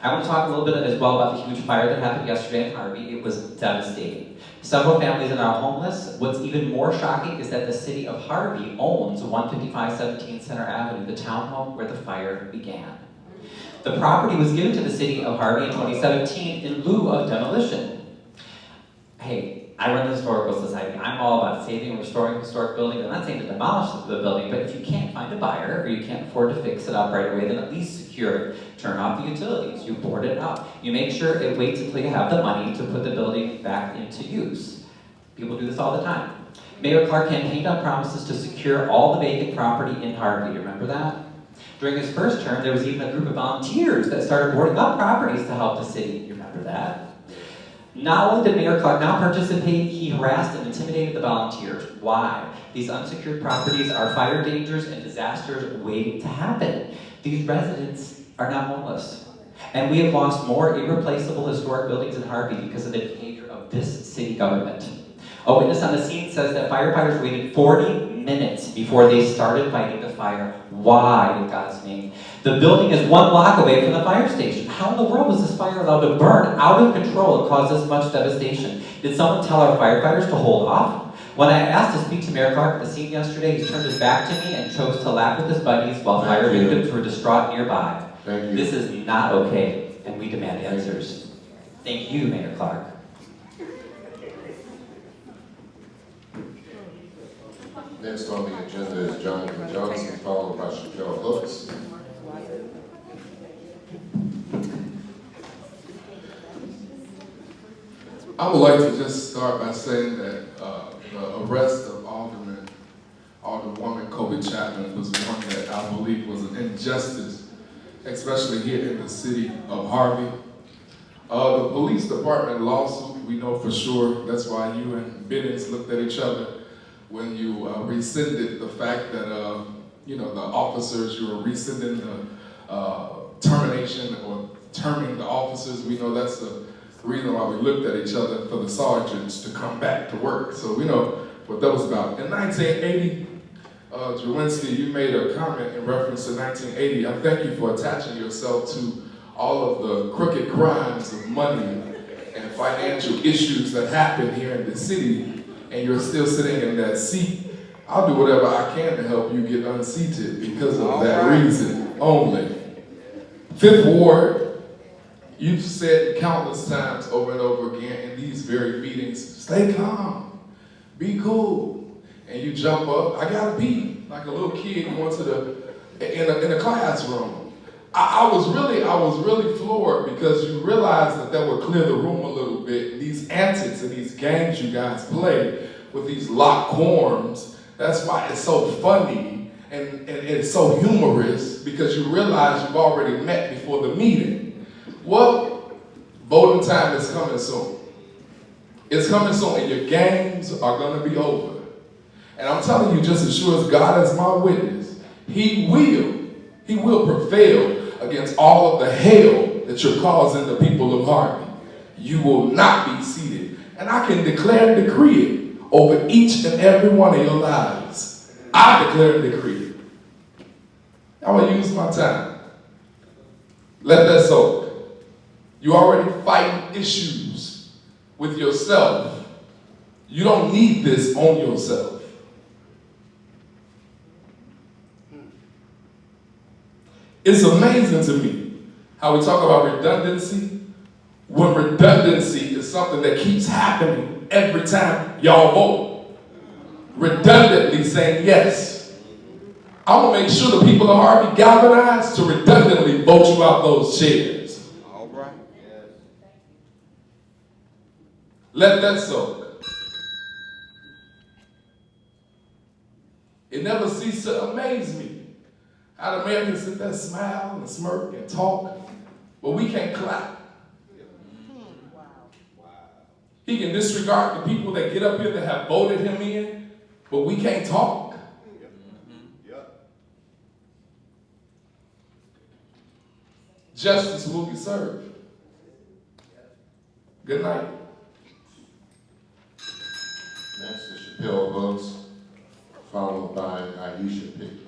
I want to talk a little bit as well about the huge fire that happened yesterday in Harvey. It was devastating. Several families are now homeless. What's even more shocking is that the city of Harvey owns 155 17th Center Avenue, the townhome where the fire began. The property was given to the city of Harvey in 2017 in lieu of demolition. Hey, I run the Historical Society. I'm all about saving and restoring historic buildings. I'm not saying to demolish the building, but if you can't find a buyer or you can't afford to fix it up right away, then at least secure it. Turn off the utilities. You board it up. You make sure it waits until you have the money to put the building back into use. People do this all the time. Mayor Clark campaigned on promises to secure all the vacant property in Harvey. Remember that? During his first term, there was even a group of volunteers that started boarding up properties to help the city. You remember that? Not only did Mayor Clark not participate, he harassed and intimidated the volunteers. Why? These unsecured properties are fire dangers and disasters waiting to happen. These residents are now homeless. And we have lost more irreplaceable historic buildings in Harvey because of the behavior of this city government. A witness on the scene says that firefighters waited 40 minutes before they started fighting the fire. Why, in God's name? The building is 1 block away from the fire station. How in the world was this fire allowed to burn out of control and cause this much devastation? Did someone tell our firefighters to hold off? When I asked to speak to Mayor Clark at the scene yesterday, he turned his back to me and chose to laugh with his buddies while fire victims were distraught nearby. This is not okay, and we demand answers. Thank you, Mayor Clark. Next on the agenda is Jonathan Johnson, followed by Shaquille Hooks. I would like to just start by saying that the arrest of Alderwoman Kobe Chapman was one that I believe was an injustice, especially here in the city of Harvey. The police department lawsuit, we know for sure, that's why you and Bennings looked at each other when you rescinded the fact that, the officers, you were rescinding the termination or terming the officers. We know that's the reason why we looked at each other for the sergeants to come back to work. So we know what that was about. In 1980, Jawinski, you made a comment in reference to 1980. I thank you for attaching yourself to all of the crooked crimes of money and financial issues that happen here in the city, and you're still sitting in that seat. I'll do whatever I can to help you get unseated because of that reason only. Fifth Ward, you've said countless times over and over again in these very meetings, stay calm, be cool. And you jump up, I gotta pee, like a little kid going in a classroom. I was really floored because you realized that would clear the room a little bit. These antics and these games you guys play with these locked horns, that's why it's so funny and it's so humorous, because you realize you've already met before the meeting. Well, voting time is coming soon. It's coming soon and your games are gonna be over. And I'm telling you, just as sure as God is my witness, He will prevail against all of the hell that you're causing the people of Harvey. You will not be seated. And I can declare and decree it over each and every one of your lives. I declare and decree it. I'm going to use my time. Let that soak. You're already fighting issues with yourself. You don't need this on yourself. It's amazing to me how we talk about redundancy when redundancy is something that keeps happening every time y'all vote. Redundantly saying yes. I'm gonna make sure the people of Harvey galvanize to redundantly vote you out those chairs. All right. Let that soak. It never ceases to amaze me how the Americans sit there, smile and smirk and talk, but we can't clap. He can disregard the people that get up here that have voted him in, but we can't talk. Justice will be served. Good night. Next is Chappelle Hooks, followed by Aisha Pickett.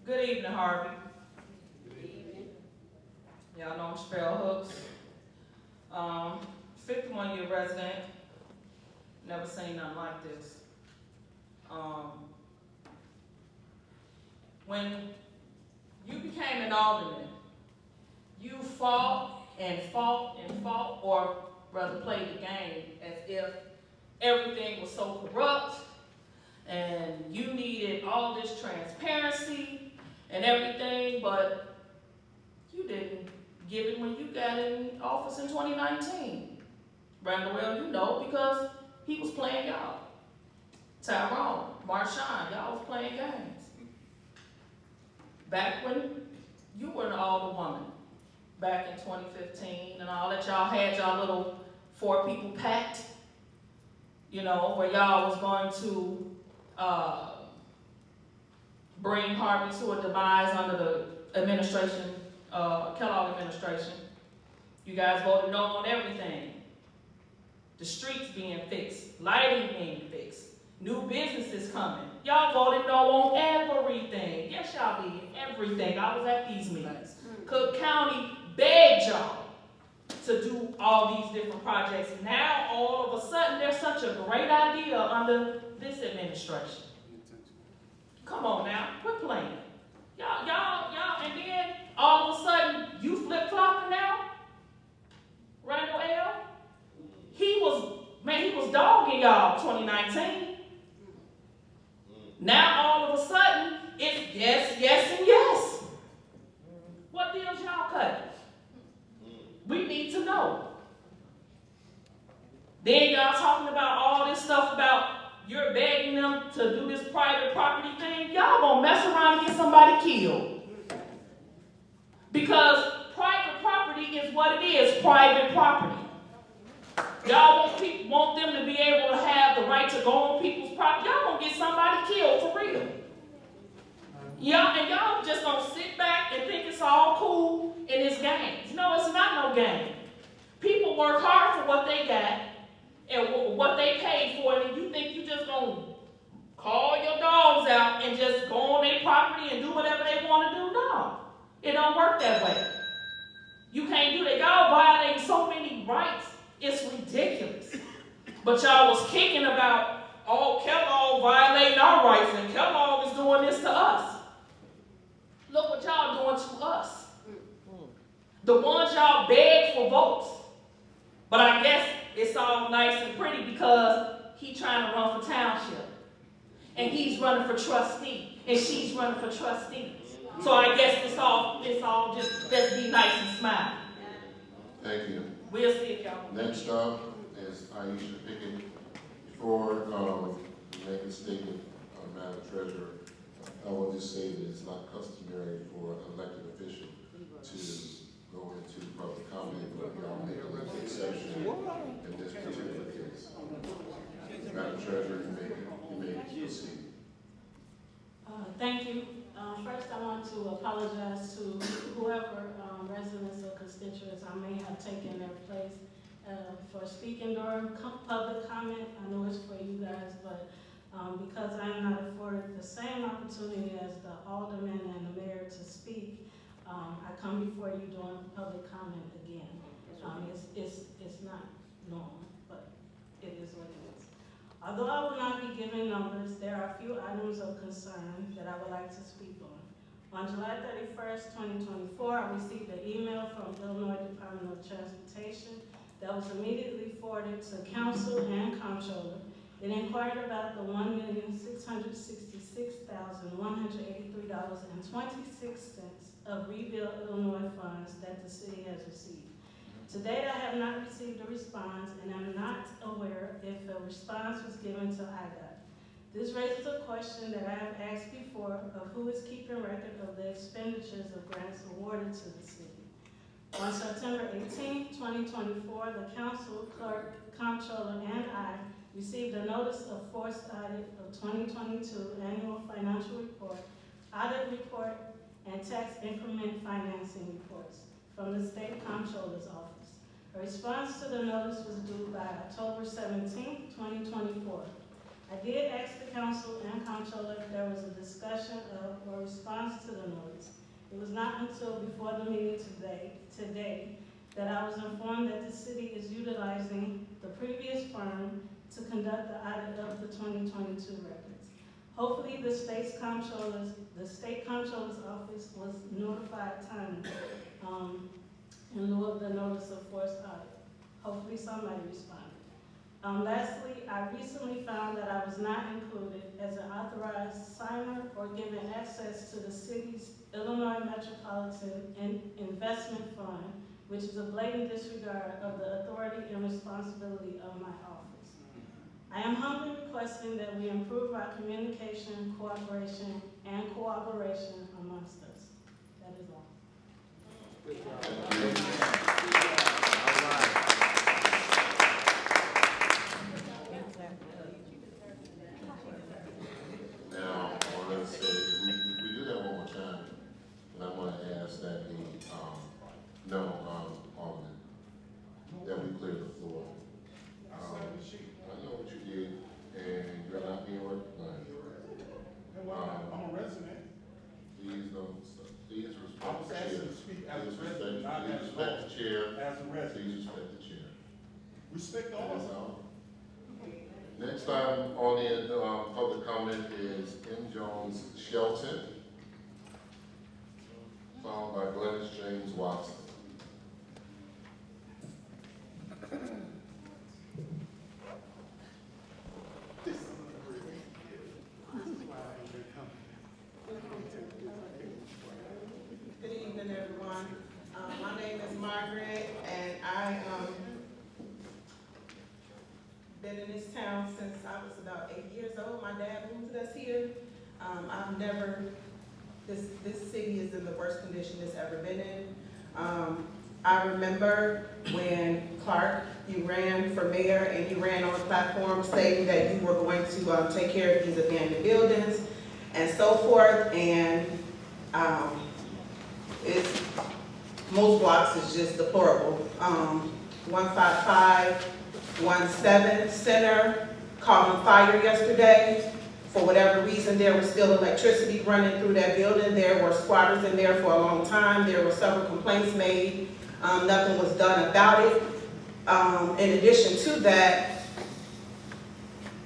Good evening, Harvey. Good evening. Y'all know I'm Chappelle Hooks. 51-year resident. Never seen nothing like this. When you became an alderman, you fought and fought and fought, or rather played the game as if everything was so corrupt and you needed all this transparency and everything, but you didn't give it when you got in office in 2019. Randall, well, you know, because he was playing y'all. Tyrone, Marshawn, y'all was playing games. Back when you were an alderwoman, back in 2015 and all that, y'all had y'all little 4 people pact, you know, where y'all was going to bring Harvey to a demise under the administration, Kellogg administration. You guys voted no on everything. The streets being fixed, lighting being fixed, new businesses coming. Y'all voted no on everything. Yes, y'all did, everything. I was at these meetings. Cook County begged y'all to do all these different projects. Now, all of a sudden, there's such a great idea under this administration. Come on now, quit playing. Y'all, and then all of a sudden, you flip-flopping now? Randall L.? He was dogging y'all 2019. Now all of a sudden, it's yes, yes, and yes. What deals y'all cut? We need to know. Then y'all talking about all this stuff about you're begging them to do this private property thing. Y'all gonna mess around and get somebody killed. Because private property is what it is, private property. Y'all want them to be able to have the right to go on people's property. Y'all gonna get somebody killed for real. Y'all just gonna sit back and think it's all cool in this game. No, it's not no game. People work hard for what they got and what they paid for, and you think you just gonna call your dogs out and just go on their property and do whatever they want to do? No, it don't work that way. You can't do that. Y'all violating so many rights. It's ridiculous. But y'all was kicking about, oh, Kellogg violating our rights and Kellogg is doing this to us. Look what y'all doing to us. The ones y'all beg for votes. But I guess it's all nice and pretty because he's trying to run for township. And he's running for trustee. And she's running for trustee. So I guess it's all just, let's be nice and smile. Thank you. We'll see if y'all. Next up is Aisha Pickett. Before you make a statement, Madam Treasurer, I will just say that it's not customary for an elected official to go into public comment, but we are making an exception in this particular case. Madam Treasurer, you may proceed. Thank you. First, I want to apologize to whoever residents or constituents I may have taken their place for speaking during public comment. I know it's for you guys, but because I am not afforded the same opportunity as the alderman and the mayor to speak, I come before you during public comment again. It's not normal, but it is what it is. Although I will not be giving numbers, there are a few items of concern that I would like to speak on. On July 31st, 2024, I received an email from Illinois Department of Transportation that was immediately forwarded to council and comptroller. It inquired about the $1,666,183.26 of Rebuild Illinois funds that the city has received. To date, I have not received a response, and I'm not aware if a response was given to IDOT. This raises a question that I have asked before of who is keeping record of the expenditures of grants awarded to the city. On September 18, 2024, the council, clerk, comptroller, and I received a notice of forced audit of 2022 annual financial report, audit report, and tax increment financing reports from the state comptroller's office. A response to the notice was due by October 17, 2024. I did ask the council and comptroller if there was a discussion of or response to the notice. It was not until before the meeting today that I was informed that the city is utilizing the previous firm to conduct the audit of the 2022 records. Hopefully the state comptroller's office was notified timely in lieu of the notice of forced audit. Hopefully somebody responded. Lastly, I recently found that I was not included as an authorized signer or given access to the city's Illinois Metropolitan Investment Fund, which is a blatant disregard of the authority and responsibility of my office. I am humbly requesting that we improve our communication, cooperation, and cooperation amongst us. That is all. Now, let's say, if we do that one more time, and I'm going to ask that Alderman, that we clear the floor. I know what you did, and you're not being recognized. I'm a resident. Please don't, please respect I was the asked chair. to speak as a Please resident, not respect as the chair. as a resident. Please respect the chair. Respect That is all. all. Next item on the public comment is M. Jones Shelton, followed by Glennis James Watson. Good evening, everyone. My name is Margaret, and I been in this town since I was about 8 years old. My dad moved us here. I've never, this city is in the worst condition it's ever been in. I remember when Clark, you ran for mayor and you ran on a platform stating that you were going to take care of these abandoned buildings and so forth. And most blocks is just deplorable. 15517 Center caught on fire yesterday. For whatever reason, there was still electricity running through that building. There were squatters in there for a long time. There were several complaints made. Nothing was done about it. In addition to that,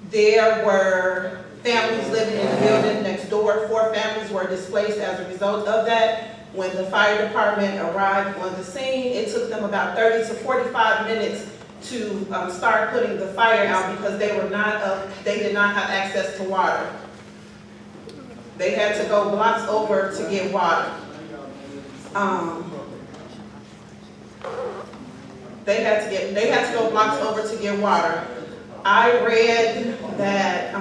there were families living in the building next door. 4 families were displaced as a result of that. When the fire department arrived on the scene, it took them about 30 to 45 minutes to start putting the fire out because they did not have access to water. They had to go blocks over to get water. They had to go blocks over to get water. I read that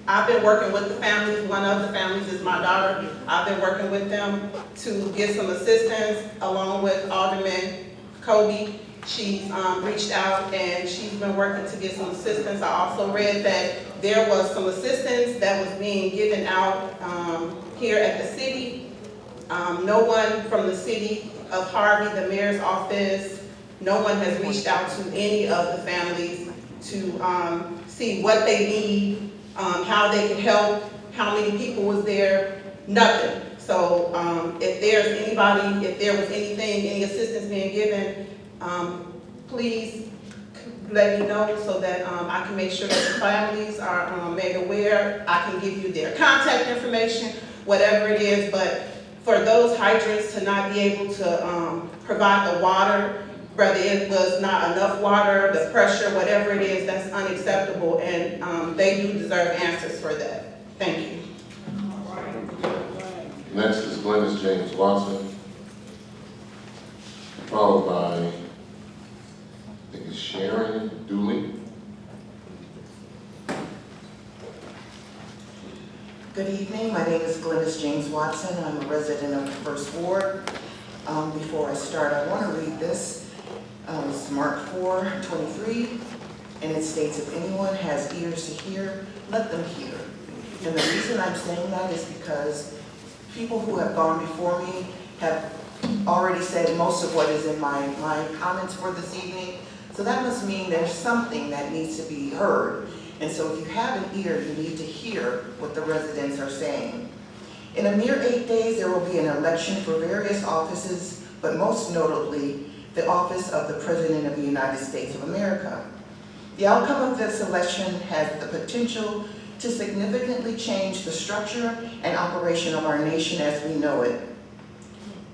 I've been working with the families. One of the families is my daughter. I've been working with them to get some assistance along with Alderman Kobe. She's reached out and she's been working to get some assistance. I also read that there was some assistance that was being given out here at the city. No one from the city of Harvey, the mayor's office, no one has reached out to any of the families to see what they need, how they can help, how many people was there, nothing. So if there's anybody, if there was anything, any assistance being given, please let me know so that I can make sure that the families are made aware. I can give you their contact information, whatever it is, but for those hydrants to not be able to provide the water, whether it was not enough water, the pressure, whatever it is, that's unacceptable, and they do deserve answers for that. Thank you. Next is Glennis James Watson, followed by, I think it's Sharon Dooley. Good evening, my name is Glennis James Watson. I'm a resident of the First Ward. Before I start, I want to read this. It's Mark 4:23, and it states, if anyone has ears to hear, let them hear. And the reason I'm saying that is because people who have gone before me have already said most of what is in my comments for this evening. So that must mean there's something that needs to be heard. And so if you have an ear, you need to hear what the residents are saying. In a mere 8 days, there will be an election for various offices, but most notably, the office of the President of the United States of America. The outcome of this election has the potential to significantly change the structure and operation of our nation as we know it.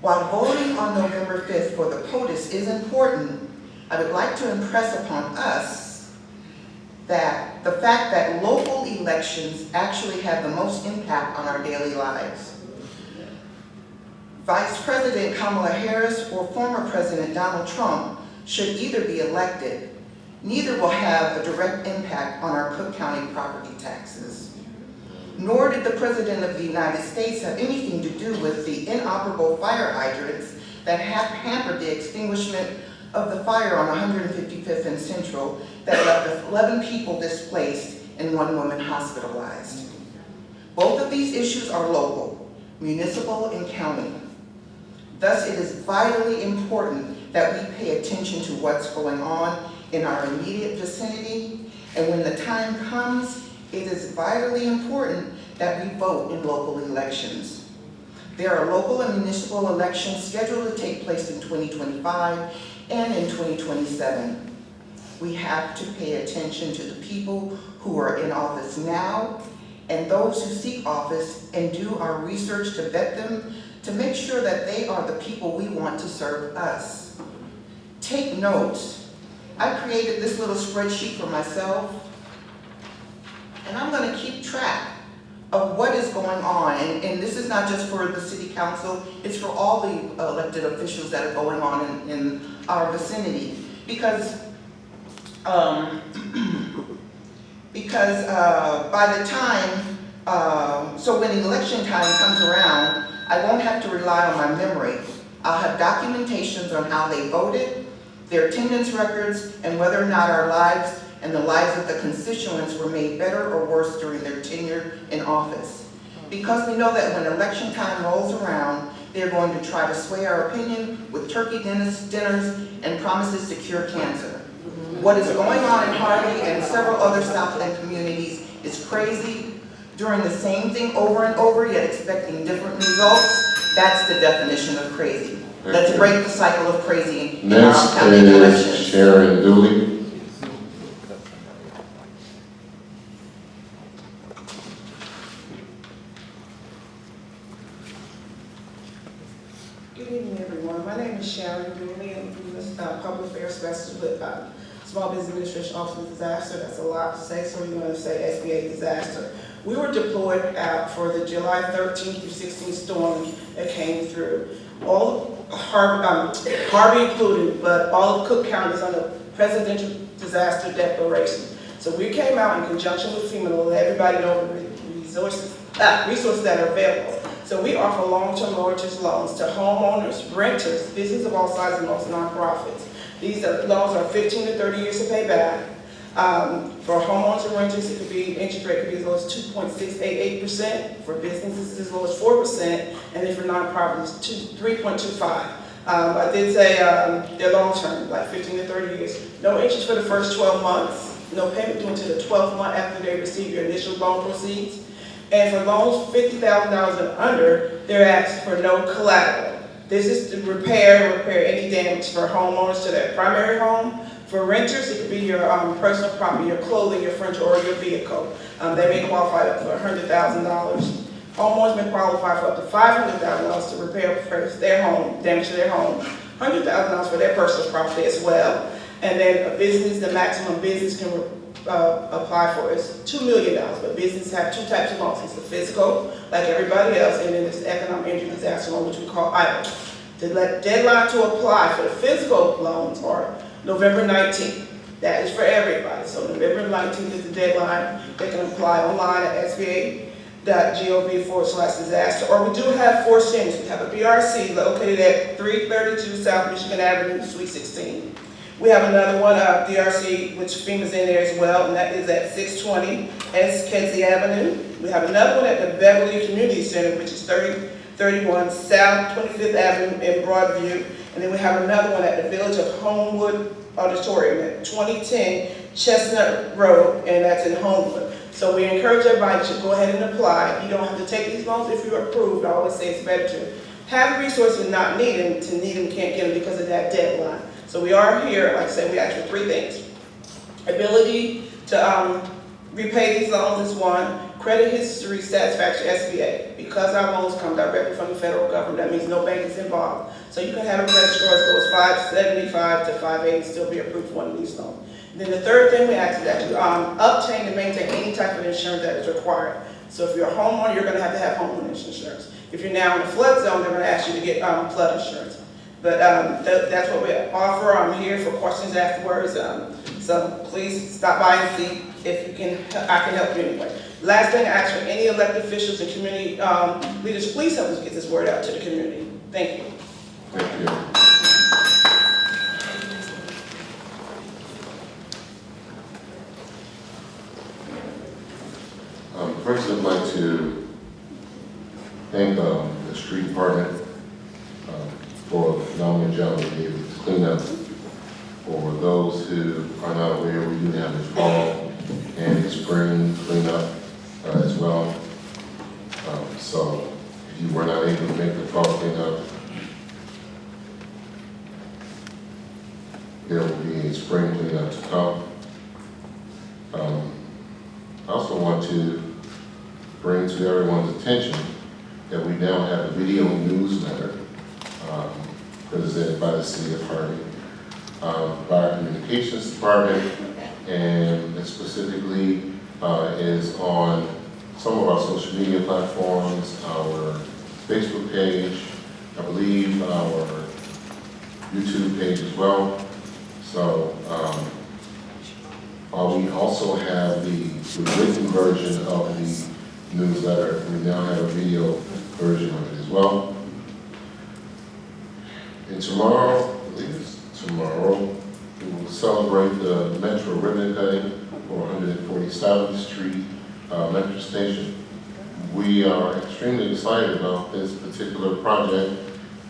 While voting on November 5th for the POTUS is important, I would like to impress upon us that the fact that local elections actually have the most impact on our daily lives. Vice President Kamala Harris or former President Donald Trump should either be elected. Neither will have a direct impact on our Cook County property taxes. Nor did the President of the United States have anything to do with the inoperable fire hydrants that hampered the extinguishment of the fire on 155th and Central that left 11 people displaced and 1 woman hospitalized. Both of these issues are local, municipal, and county. Thus, it is vitally important that we pay attention to what's going on in our immediate vicinity, and when the time comes, it is vitally important that we vote in local elections. There are local and municipal elections scheduled to take place in 2025 and in 2027. We have to pay attention to the people who are in office now and those who seek office and do our research to vet them to make sure that they are the people we want to serve us. Take notes. I created this little spreadsheet for myself, and I'm going to keep track of what is going on. And this is not just for the city council, it's for all the elected officials that are going on in our vicinity. Because by the time, so when election time comes around, I won't have to rely on my memory. I'll have documentations on how they voted, their attendance records, and whether or not our lives and the lives of the constituents were made better or worse during their tenure in office. Because we know that when election time rolls around, they're going to try to sway our opinion with turkey dinners and promises to cure cancer. What is going on in Harvey and several other Southland communities is crazy. Doing the same thing over and over, yet expecting different results, that's the definition of crazy. Let's break the cycle of crazy in our upcoming elections. Next is Sharon Dooley. Good evening, everyone. My name is Sharon Dooley. I'm from the Public Affairs Specialist with Small Business Administration Office of Disaster. That's a lot to say, so you're going to say SBA disaster. We were deployed out for the July 13th through 16th storm that came through. All of Harvey included, but all of Cook County is under presidential disaster declaration. So we came out in conjunction with FEMA to let everybody know the resources that are available. So we offer long-term mortgage loans to homeowners, renters, businesses of all sizes, and most nonprofits. These loans are 15 to 30 years to pay back. For homeowners and renters, it could be, interest rate could be as low as 2.688%. For businesses, as low as 4%. And then for nonprofits, 3.25%. I did say they're long-term, like 15 to 30 years. No interest for the first 12 months. No payment due until the 12th month after they receive your initial loan proceeds. And for loans $50,000 and under, they're asking for no collateral. This is to repair any damage for homeowners to their primary home. For renters, it could be your personal property, your clothing, your furniture, or your vehicle. They may qualify up for $100,000. Homeowners may qualify for up to $500,000 to repair their home, damage to their home. $100,000 for their personal property as well. And then a business, the maximum business can apply for is $2 million. But businesses have two types of loans. It's the physical, like everybody else, and then it's the economic injury disaster loan, which we call EIDL. The deadline to apply for the physical loans are November 19th. That is for everybody. So November 19th is the deadline. They can apply online at sba.gov/disaster. Or we do have 4 centers. We have a BRC located at 332 South Michigan Avenue, Suite 16. We have another one, DRC, which FEMA's in there as well, and that is at 620 S. Kedzie Avenue. We have another one at the Beverly Community Center, which is 3031 South 25th Avenue in Broadview. And then we have another one at the Village of Homewood Auditorium at 2010 Chestnut Road, and that's in Homewood. So we encourage everybody to go ahead and apply. You don't have to take these loans if you're approved. I always say it's better to have the resources and not need them, to need them, can't get them because of that deadline. So we are here, like I said, we ask for 3 things. Ability to repay these loans is 1. Credit history satisfaction, SBA. Because our loans come directly from the federal government, that means no bank is involved. So you can have a credit score as low as 575 to 580 and still be approved for one of these loans. And then the third thing we ask is that you obtain and maintain any type of insurance that is required. So if you're a homeowner, you're going to have homeowners insurance. If you're now in a flood zone, they're going to ask you to get flood insurance. But that's what we offer. I'm here for questions afterwards. So please stop by and see if you can. I can help you anyway. Last thing, I ask for any elected officials and community leaders, please help us get this word out to the community. Thank you. Thank you. First, I'd like to thank the street department for the phenomenal job they did with clean up. For those who are not aware, we do have a fall and a spring cleanup as well. So if you were not able to make the fall cleanup, there will be a spring cleanup to come. I also want to bring to everyone's attention that we now have a video newsletter presented by the City of Harvey, by our Communications Department, and it specifically is on some of our social media platforms, our Facebook page, I believe our YouTube page as well. So we also have the written version of the newsletter. We now have a video version of it as well. And tomorrow, I believe it's tomorrow, we will celebrate the Metro ribbon cutting for 147th Street Metro Station. We are extremely excited about this particular project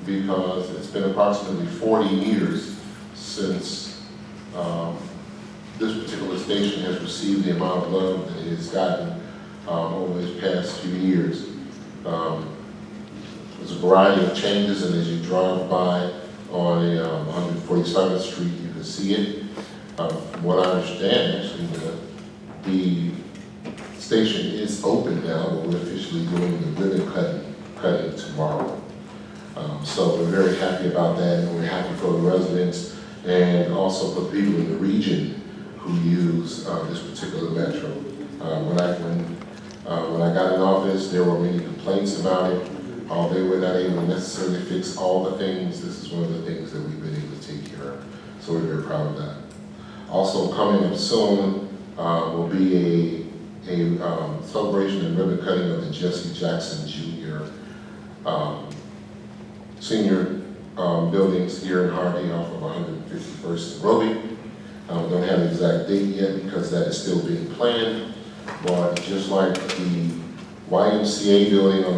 because it's been approximately 40 years since this particular station has received the amount of love that it has gotten over these past few years. There's a variety of changes, and as you drive by on 147th Street, you can see it. From what I understand, actually, the station is open now, but we're officially doing the ribbon cutting tomorrow. So we're very happy about that, and we're happy for the residents and also for the people in the region who use this particular metro. When I got in office, there were many complaints about it. They were not able to necessarily fix all the things. This is one of the things that we've been able to take care of. So we're very proud of that. Also coming up soon will be a celebration and ribbon cutting of the Jesse Jackson Jr. Senior buildings here in Harvey off of 151st and Roby. We don't have the exact date yet because that is still being planned, but just like the YMCA building on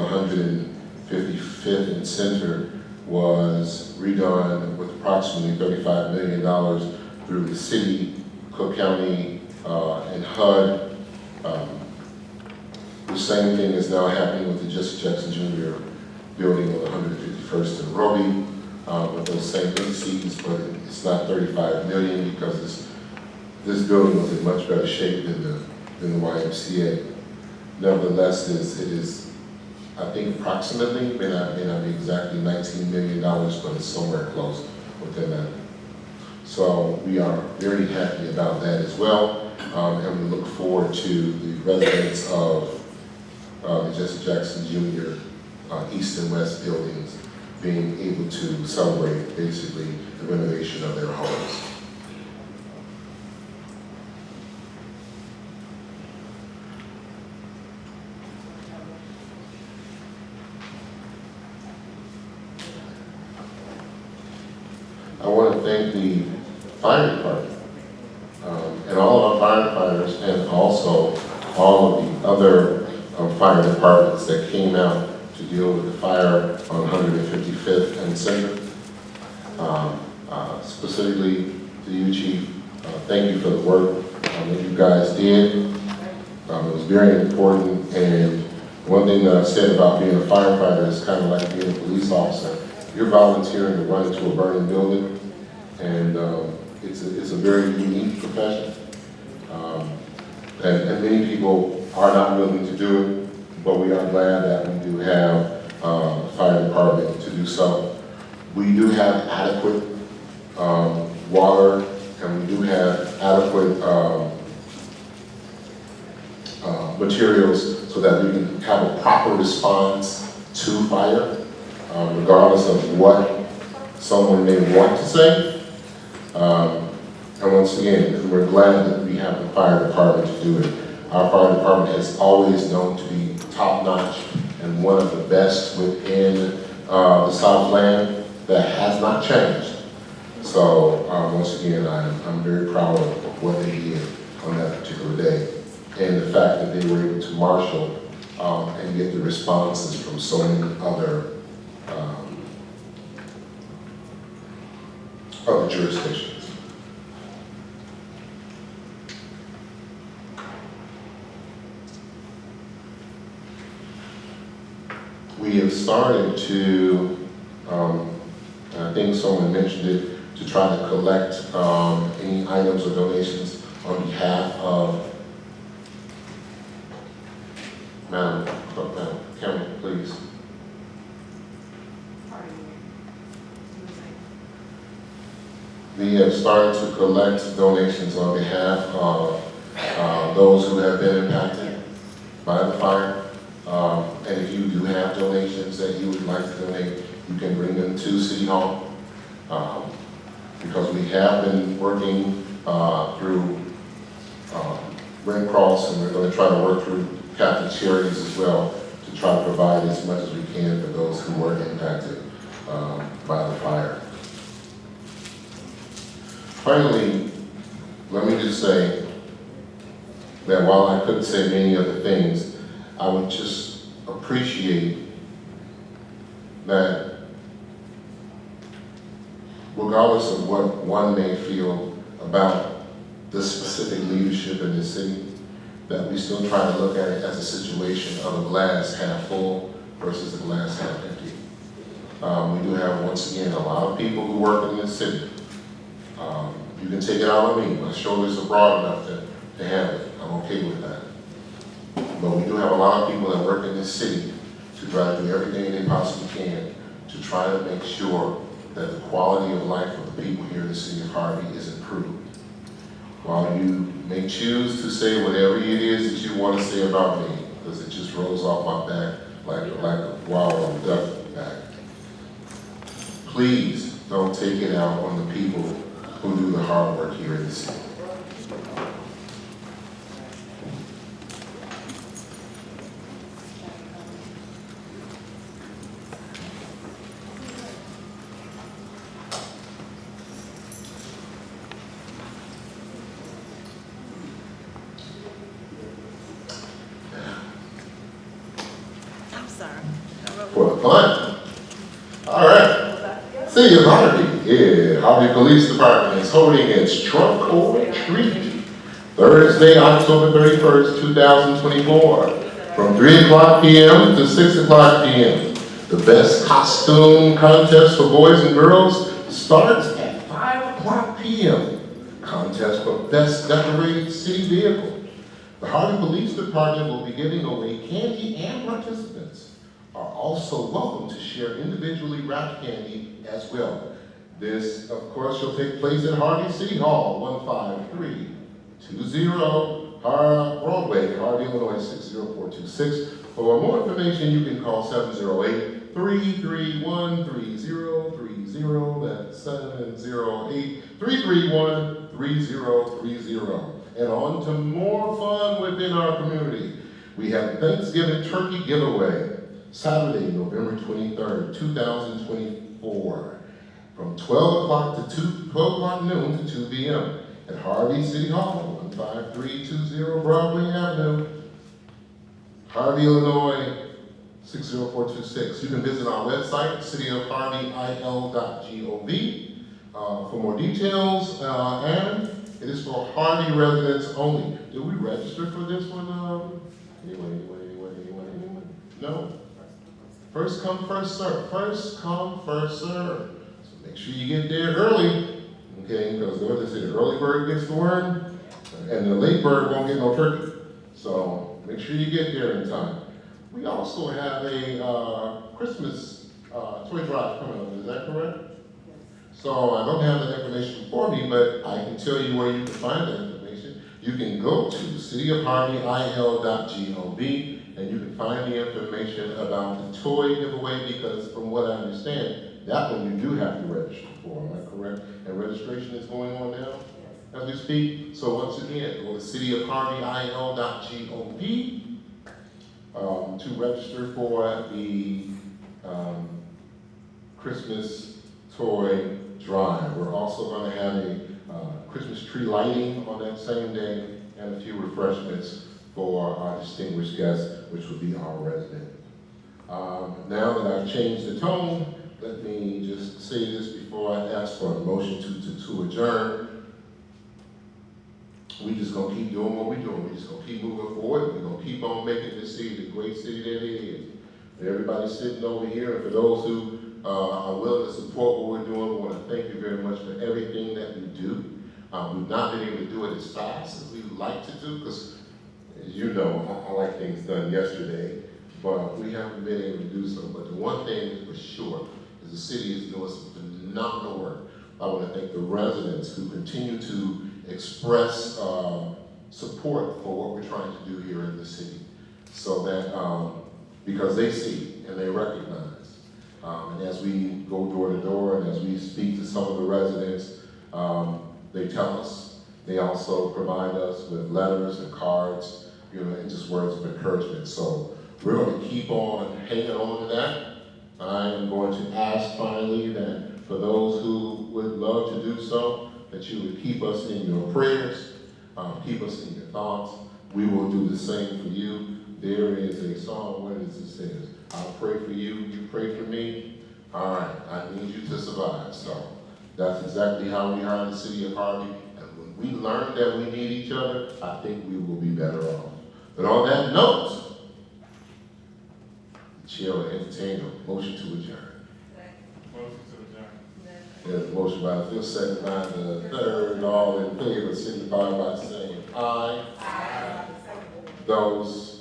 155th and Center was redone with approximately $35 million through the city, Cook County, and HUD. The same thing is now happening with the Jesse Jackson Jr. building on 151st and Roby with those same indices, but it's not 35 million because this building was in much better shape than the YMCA. Nevertheless, it is, I think approximately, may not be exactly $19 million, but it's somewhere close within that. So we are very happy about that as well, and we look forward to the residents of the Jesse Jackson Jr. East and West buildings being able to celebrate basically the renovation of their homes. I want to thank the fire department and all of our firefighters and also all of the other fire departments that came out to deal with the fire on 155th and Center. Specifically to you, Chief, thank you for the work that you guys did. It was very important, and one thing that I've said about being a firefighter is kind of like being a police officer. You're volunteering to run into a burning building, and it's a very unique profession. And many people are not willing to do it, but we are glad that we do have a fire department to do so. We do have adequate water, and we do have adequate materials so that we can have a proper response to fire, regardless of what someone may want to say. And once again, we're glad that we have the fire department to do it. Our fire department is always known to be top-notch and one of the best within the Southland. That has not changed. So once again, I'm very proud of what they did on that particular day, and the fact that they were able to marshal and get the responses from so many other jurisdictions. We have started to, I think someone mentioned it, to try to collect any items or donations on behalf of, Madam Cameron, please. We have started to collect donations on behalf of those who have been impacted by the fire. And if you do have donations that you would like to donate, you can bring them to City Hall. Because we have been working through Red Cross, and we're going to try to work through Catholic Charities as well to try to provide as much as we can for those who were impacted by the fire. Finally, let me just say that while I couldn't say many other things, I would just appreciate that regardless of what one may feel about the specific leadership in this city, that we still try to look at it as a situation of a glass half full versus a glass half empty. We do have, once again, a lot of people who work in this city. You can take it out on me. My shoulders are broad enough to handle it. I'm okay with that. But we do have a lot of people that work in this city to try to do everything they possibly can to try to make sure that the quality of life of the people here in the city of Harvey is improved. While you may choose to say whatever it is that you want to say about me, because it just rolls off my back like a wild duck back, please don't take it out on the people who do the hard work here in the city. for the fun. All right. City of Harvey, yeah, Harvey Police Department is holding its trunk or treat Thursday, October 31st, 2024, from 3 o'clock p.m. to 6 o'clock p.m. The best costume contest for boys and girls starts at 5 o'clock p.m. Contest for best decorated city vehicle. The Harvey Police Department will be giving away candy, and participants are also welcome to share individually wrapped candy as well. This, of course, shall take place at Harvey City Hall, 15320 Broadway, Harvey, Illinois, 60426. For more information, you can call 708-331-3030. That's 708-331-3030. And on to more fun within our community. We have Thanksgiving Turkey Giveaway, Saturday, November 23rd, 2024, from 12 o'clock noon to 2 p.m. at Harvey City Hall, 15320 Broadway Avenue, Harvey, Illinois, 60426. You can visit our website, cityofharveyil.gov, for more details, and it is for Harvey residents only. Did we register for this one? Anyone? No? First come, first serve. First come, first serve. So make sure you get there early, okay? Because they say the early bird gets the worm, and the late bird won't get no turkey. So make sure you get there in time. We also have a Christmas toy drive coming up. Is that correct? So I don't have that information for me, but I can tell you where you can find that information. You can go to cityofharveyil.gov, and you can find the information about the toy giveaway, because from what I understand, that one you do have to register for, am I correct? And registration is going on now as we speak. So once again, go to cityofharveyil.gov to register for the Christmas toy drive. We're also going to have a Christmas tree lighting on that same day, and a few refreshments for our distinguished guests, which will be our resident. Now that I've changed the tone, let me just say this before I ask for a motion to adjourn. We just gonna keep doing what we're doing. We just gonna keep moving forward. We're gonna keep on making this city the great city that it is. For everybody sitting over here, and for those who are willing to support what we're doing, we want to thank you very much for everything that you do. We've not been able to do it as fast as we would like to do, because as you know, I like things done yesterday, but we haven't been able to do so. But the one thing for sure is the city is doing some phenomenal work. I want to thank the residents who continue to express support for what we're trying to do here in the city, so that because they see and they recognize, and as we go door to door and as we speak to some of the residents, they tell us. They also provide us with letters and cards, and just words of encouragement. So we're going to keep on hanging on to that. I am going to ask finally that for those who would love to do so, that you would keep us in your prayers, keep us in your thoughts. We will do the same for you. There is a song, what does it say? I'll pray for you, you pray for me. All right, I need you to survive. So that's exactly how we are in the city of Harvey. And when we learn that we need each other, I think we will be better off. But on that note, the chair will entertain a motion to adjourn. There's a motion by the fifth, second by the third. All in favor, signify by saying aye. Aye. Those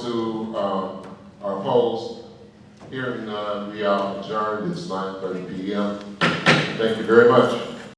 who are opposed, hearing none, we are adjourned. It's 9:30 p.m. Thank you very much.